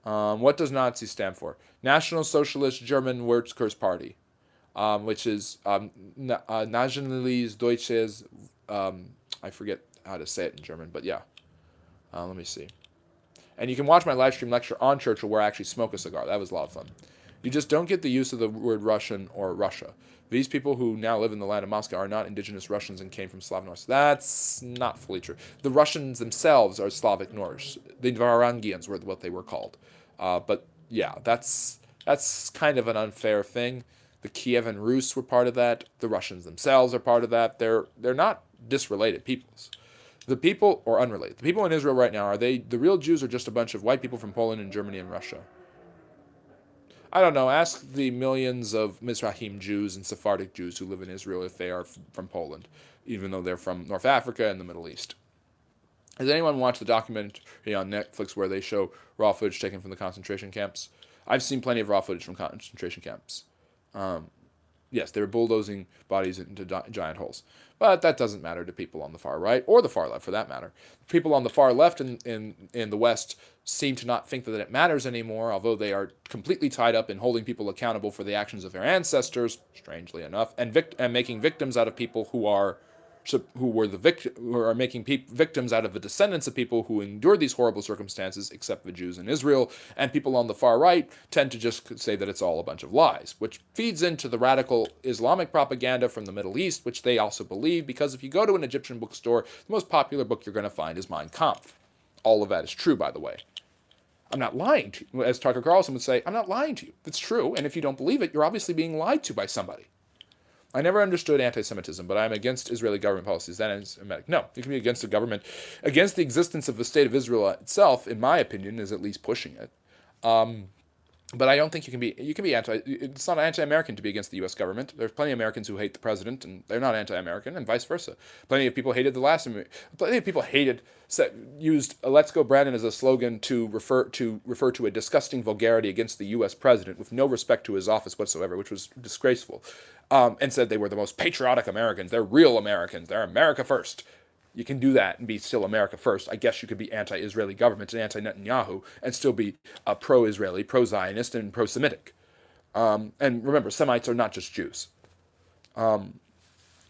S1: What does Nazi stand for? National Socialist German Workers' Party, which is Nationales Deutsches. I forget how to say it in German, but yeah. Let me see. And you can watch my live stream lecture on Churchill where I actually smoke a cigar. That was a lot of fun. You just don't get the use of the word Russian or Russia. These people who now live in the land of Moscow are not indigenous Russians and came from Slav Norse. That's not fully true. The Russians themselves are Slavic Norse. The Varangians were what they were called. But yeah, that's kind of an unfair thing. The Kievan Rus were part of that. The Russians themselves are part of that. They're not disrelated peoples. The people, or unrelated, the people in Israel right now, are they the real Jews or just a bunch of white people from Poland and Germany and Russia? I don't know. Ask the millions of Mizrahim Jews and Sephardic Jews who live in Israel if they are from Poland, even though they're from North Africa and the Middle East. Has anyone watched the documentary on Netflix where they show raw footage taken from the concentration camps? I've seen plenty of raw footage from concentration camps. Yes, they were bulldozing bodies into giant holes. But that doesn't matter to people on the far right, or the far left for that matter. People on the far left in the West seem to not think that it matters anymore, although they are completely tied up in holding people accountable for the actions of their ancestors, strangely enough, and making victims out of people who are making victims out of the descendants of people who endured these horrible circumstances, except the Jews in Israel. And people on the far right tend to just say that it's all a bunch of lies, which feeds into the radical Islamic propaganda from the Middle East, which they also believe, because if you go to an Egyptian bookstore, the most popular book you're going to find is Mein Kampf. All of that is true, by the way. I'm not lying to you. As Tucker Carlson would say, I'm not lying to you. It's true, and if you don't believe it, you're obviously being lied to by somebody. I never understood anti-Semitism, but I'm against Israeli government policies. That is anti-Semitic. No, you can be against the government. Against the existence of the state of Israel itself, in my opinion, is at least pushing it. But I don't think you can be anti, it's not anti-American to be against the U.S. government. There's plenty of Americans who hate the president, and they're not anti-American, and vice versa. Plenty of people hated plenty of people used Let's Go Brandon as a slogan to refer to a disgusting vulgarity against the U.S. president with no respect to his office whatsoever, which was disgraceful, and said they were the most patriotic Americans. They're real Americans. They're America first. You can do that and be still America first. I guess you could be anti-Israeli government and anti-Netanyahu and still be pro-Israeli, pro-Zionist, and pro-Semitic. And remember, Semites are not just Jews. Let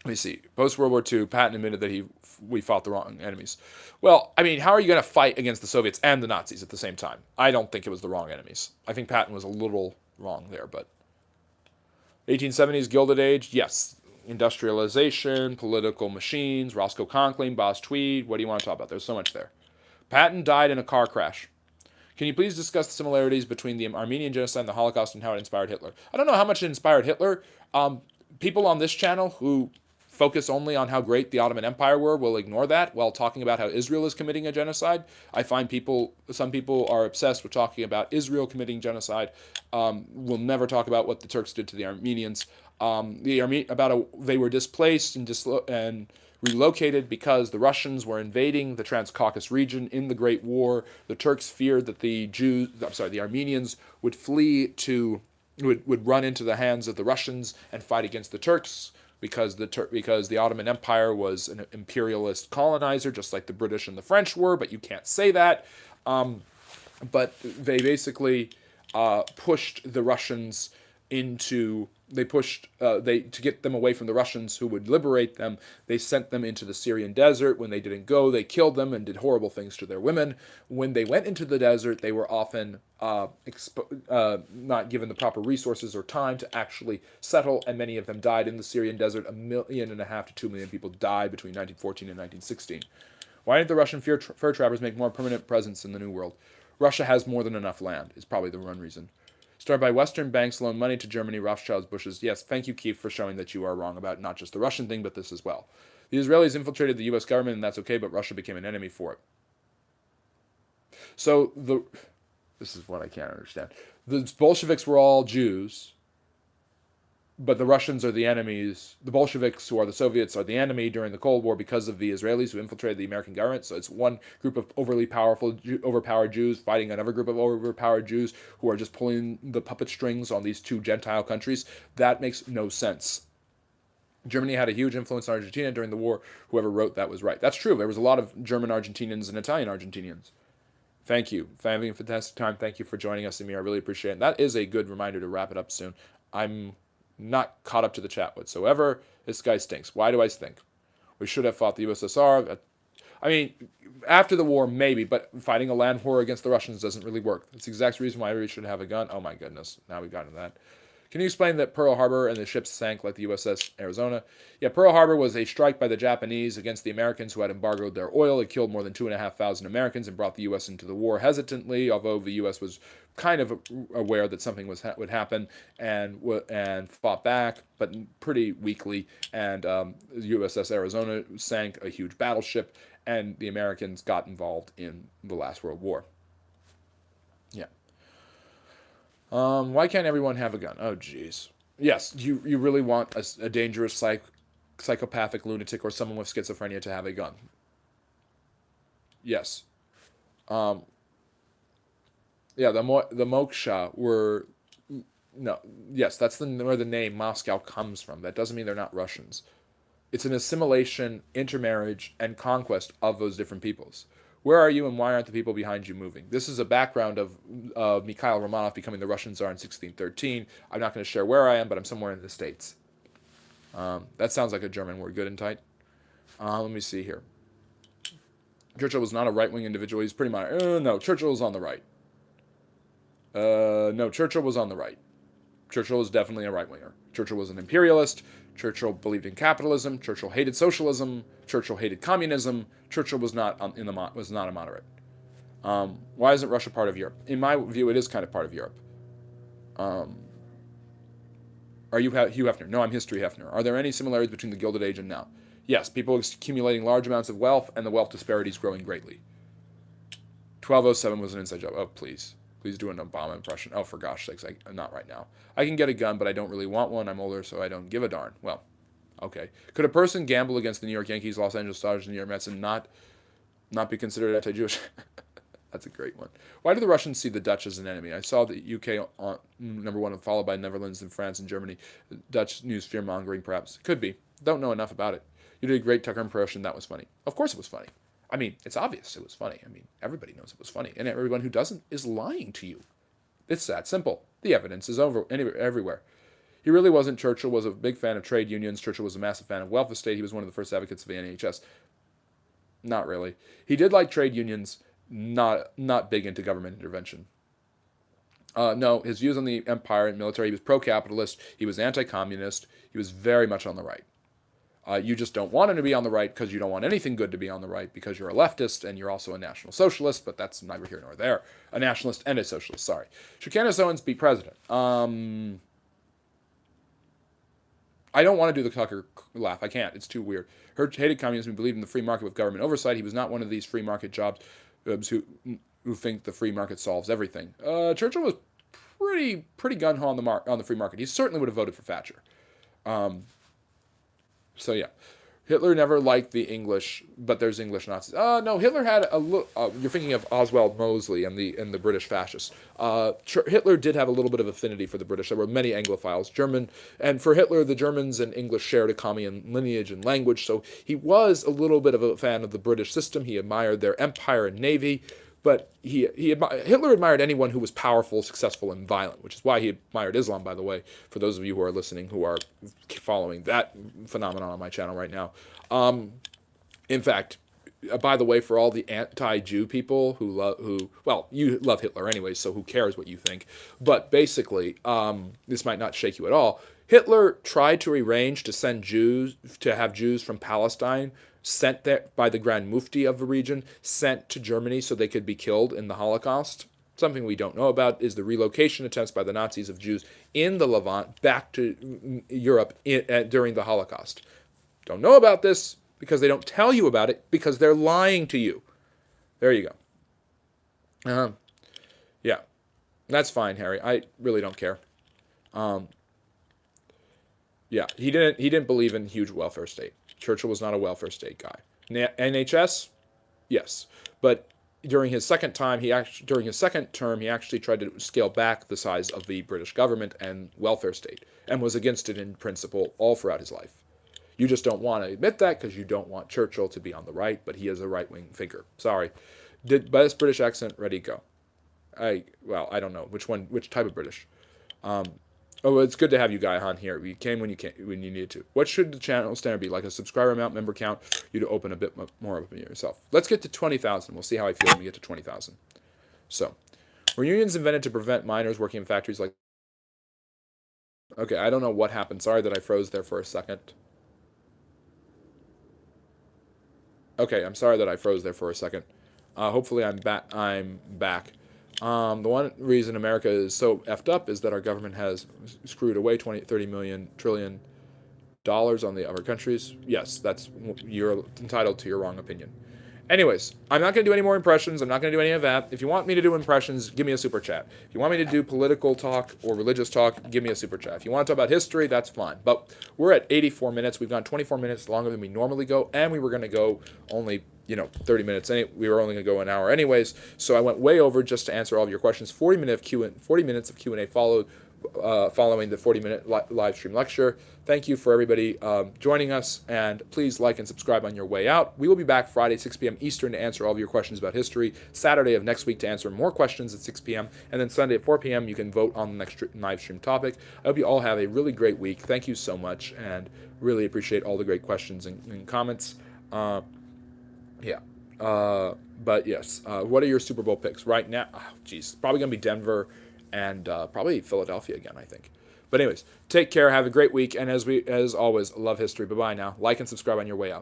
S1: me see. Post-World War II, Patton admitted that we fought the wrong enemies. Well, I mean, how are you going to fight against the Soviets and the Nazis at the same time? I don't think it was the wrong enemies. I think Patton was a little wrong there, but 1870s Gilded Age, yes. Industrialization, political machines, Roscoe Conkling, Boss Tweed. What do you want to talk about? There's so much there. Patton died in a car crash. Can you please discuss the similarities between the Armenian genocide and the Holocaust and how it inspired Hitler? I don't know how much it inspired Hitler. People on this channel who focus only on how great the Ottoman Empire were will ignore that while talking about how Israel is committing a genocide. I find some people are obsessed with talking about Israel committing genocide. Will never talk about what the Turks did to the Armenians. They were displaced and relocated because the Russians were invading the Transcaucasus region in the Great War. The Turks feared that the Armenians would would run into the hands of the Russians and fight against the Turks because the Ottoman Empire was an imperialist colonizer, just like the British and the French were. But you can't say that. But they basically pushed the Russians to get them away from the Russians who would liberate them. They sent them into the Syrian desert. When they didn't go, they killed them and did horrible things to their women. When they went into the desert, they were often not given the proper resources or time to actually settle, and many of them died in the Syrian desert. 1.5 million to 2 million people died between 1914 and 1916. Why didn't the Russian fur trappers make more permanent presence in the New World? Russia has more than enough land, is probably the one reason. Started by Western banks loan money to Germany, Rothschilds, Bushes. Yes, thank you, Keith, for showing that you are wrong about not just the Russian thing, but this as well. The Israelis infiltrated the U.S. government, and that's okay, but Russia became an enemy for it. So this is what I can't understand. The Bolsheviks were all Jews, but the Russians are the enemies. The Bolsheviks, who are the Soviets, are the enemy during the Cold War because of the Israelis who infiltrated the American government. So it's one group of overpowered Jews fighting another group of overpowered Jews who are just pulling the puppet strings on these two Gentile countries. That makes no sense. Germany had a huge influence on Argentina during the war. Whoever wrote that was right. That's true. There was a lot of German Argentinians and Italian Argentinians. Thank you for having a fantastic time. Thank you for joining us, Amir. I really appreciate it. That is a good reminder to wrap it up soon. I'm not caught up to the chat whatsoever. This guy stinks. Why do I stink? We should have fought the USSR. I mean, after the war, maybe, but fighting a land war against the Russians doesn't really work. That's the exact reason why we should have a gun. Oh my goodness. Now we've gotten to that. Can you explain that Pearl Harbor and the ships sank like the USS Arizona? Yeah, Pearl Harbor was a strike by the Japanese against the Americans who had embargoed their oil. It killed more than 2,500 Americans and brought the U.S. into the war hesitantly, although the U.S. was kind of aware that something would happen and fought back, but pretty weakly. And the USS Arizona sank, a huge battleship, and the Americans got involved in the last World War. Yeah. Why can't everyone have a gun? Oh, jeez. Yes, you really want a dangerous psychopathic lunatic or someone with schizophrenia to have a gun. Yes. Yeah, the Moksha were... No, yes, that's where the name Moscow comes from. That doesn't mean they're not Russians. It's an assimilation, intermarriage, and conquest of those different peoples. Where are you and why aren't the people behind you moving? This is a background of Mikhail Romanov becoming the Russian Tsar in 1613. I'm not going to share where I am, but I'm somewhere in the States. That sounds like a German word, good and tight. Let me see here. Churchill was not a right-wing individual. He's pretty much... no, Churchill was on the right. No, Churchill was on the right. Churchill was definitely a right-winger. Churchill was an imperialist. Churchill believed in capitalism. Churchill hated socialism. Churchill hated communism. Churchill was not was not a moderate. Why isn't Russia part of Europe? In my view, it is kind of part of Europe. Are you Hugh Hefner? No, I'm History Hefner. Are there any similarities between the Gilded Age and now? Yes, people accumulating large amounts of wealth and the wealth disparities growing greatly. 1207 was an inside job. Oh, please. Please do an Obama impression. Oh, for gosh sakes, not right now. I can get a gun, but I don't really want one. I'm older, so I don't give a darn. Well, okay. Could a person gamble against the New York Yankees, Los Angeles Dodgers, and New York Mets and not be considered anti-Jewish? That's a great one. Why do the Russians see the Dutch as an enemy? I saw the UK on number one, followed by Netherlands and France and Germany. Dutch news fear-mongering, perhaps. Could be. Don't know enough about it. You did a great Tucker impression. That was funny. Of course it was funny. I mean, it's obvious it was funny. I mean, everybody knows it was funny. And everyone who doesn't is lying to you. It's that simple. The evidence is everywhere. He really wasn't. Churchill was a big fan of trade unions. Churchill was a massive fan of welfare state. He was one of the first advocates of the NHS. Not really. He did like trade unions, not big into government intervention. No, his views on the empire and military, he was pro-capitalist. He was anti-communist. He was very much on the right. You just don't want him to be on the right because you don't want anything good to be on the right because you're a leftist and you're also a national socialist, but that's neither here nor there. A nationalist and a socialist, sorry. Should Candace Owens be president? I don't want to do the Tucker laugh. I can't. It's too weird. Her hated communism and believed in the free market with government oversight. He was not one of these free market jobs who think the free market solves everything. Churchill was pretty gun-ho on the free market. He certainly would have voted for Thatcher. So yeah, Hitler never liked the English, but there's English Nazis. No, Hitler had a little. You're thinking of Oswald Mosley and the British fascists. Hitler did have a little bit of affinity for the British. There were many Anglophiles, German, and for Hitler, the Germans and English shared a common lineage and language. So he was a little bit of a fan of the British system. He admired their empire and navy. But Hitler admired anyone who was powerful, successful, and violent, which is why he admired Islam, by the way, for those of you who are listening who are following that phenomenon on my channel right now. In fact, by the way, for all the anti-Jew people well, you love Hitler anyway, so who cares what you think. But basically, this might not shake you at all. Hitler tried to arrange to have Jews from Palestine sent there by the Grand Mufti of the region, sent to Germany so they could be killed in the Holocaust. Something we don't know about is the relocation attempts by the Nazis of Jews in the Levant back to Europe during the Holocaust. Don't know about this because they don't tell you about it because they're lying to you. There you go. Yeah, that's fine, Harry. I really don't care. Yeah, he didn't believe in huge welfare state. Churchill was not a welfare state guy. NHS, yes, but during his second term, he actually tried to scale back the size of the British government and welfare state, and was against it in principle all throughout his life. You just don't want to admit that because you don't want Churchill to be on the right, but he is a right-wing figure. Sorry. Best British accent, ready, go. I don't know which type of British. Oh, it's good to have you, Guy Han, here. You came when you needed to. What should the channel standard be? Like a subscriber amount, member count, you to open a bit more of it yourself. Let's get to 20,000. We'll see how I feel when we get to 20,000. So, were unions invented to prevent miners working in factories like... Okay, I don't know what happened. Sorry that I froze there for a second. Okay, I'm sorry that I froze there for a second. Hopefully I'm back. The one reason America is so effed up is that our government has screwed away 30 million trillion dollars on the other countries. Yes, you're entitled to your wrong opinion. Anyways, I'm not going to do any more impressions. I'm not going to do any of that. If you want me to do impressions, give me a super chat. If you want me to do political talk or religious talk, give me a super chat. If you want to talk about history, that's fine. But we're at 84 minutes. We've gone 24 minutes longer than we normally go, and we were going to go only 30 minutes. We were only going to go an hour anyways. So I went way over just to answer all of your questions. 40 minutes of Q&A following the 40-minute live stream lecture. Thank you for everybody joining us, and please like and subscribe on your way out. We will be back Friday, 6 p.m. Eastern to answer all of your questions about history, Saturday of next week to answer more questions at 6 p.m., and then Sunday at 4 p.m. you can vote on the next live stream topic. I hope you all have a really great week. Thank you so much, and really appreciate all the great questions and comments. But yes, what are your Super Bowl picks right now? Probably going to be Denver and probably Philadelphia again, I think. But anyways, take care, have a great week, and as always, love history. Bye-bye now. Like and subscribe on your way out.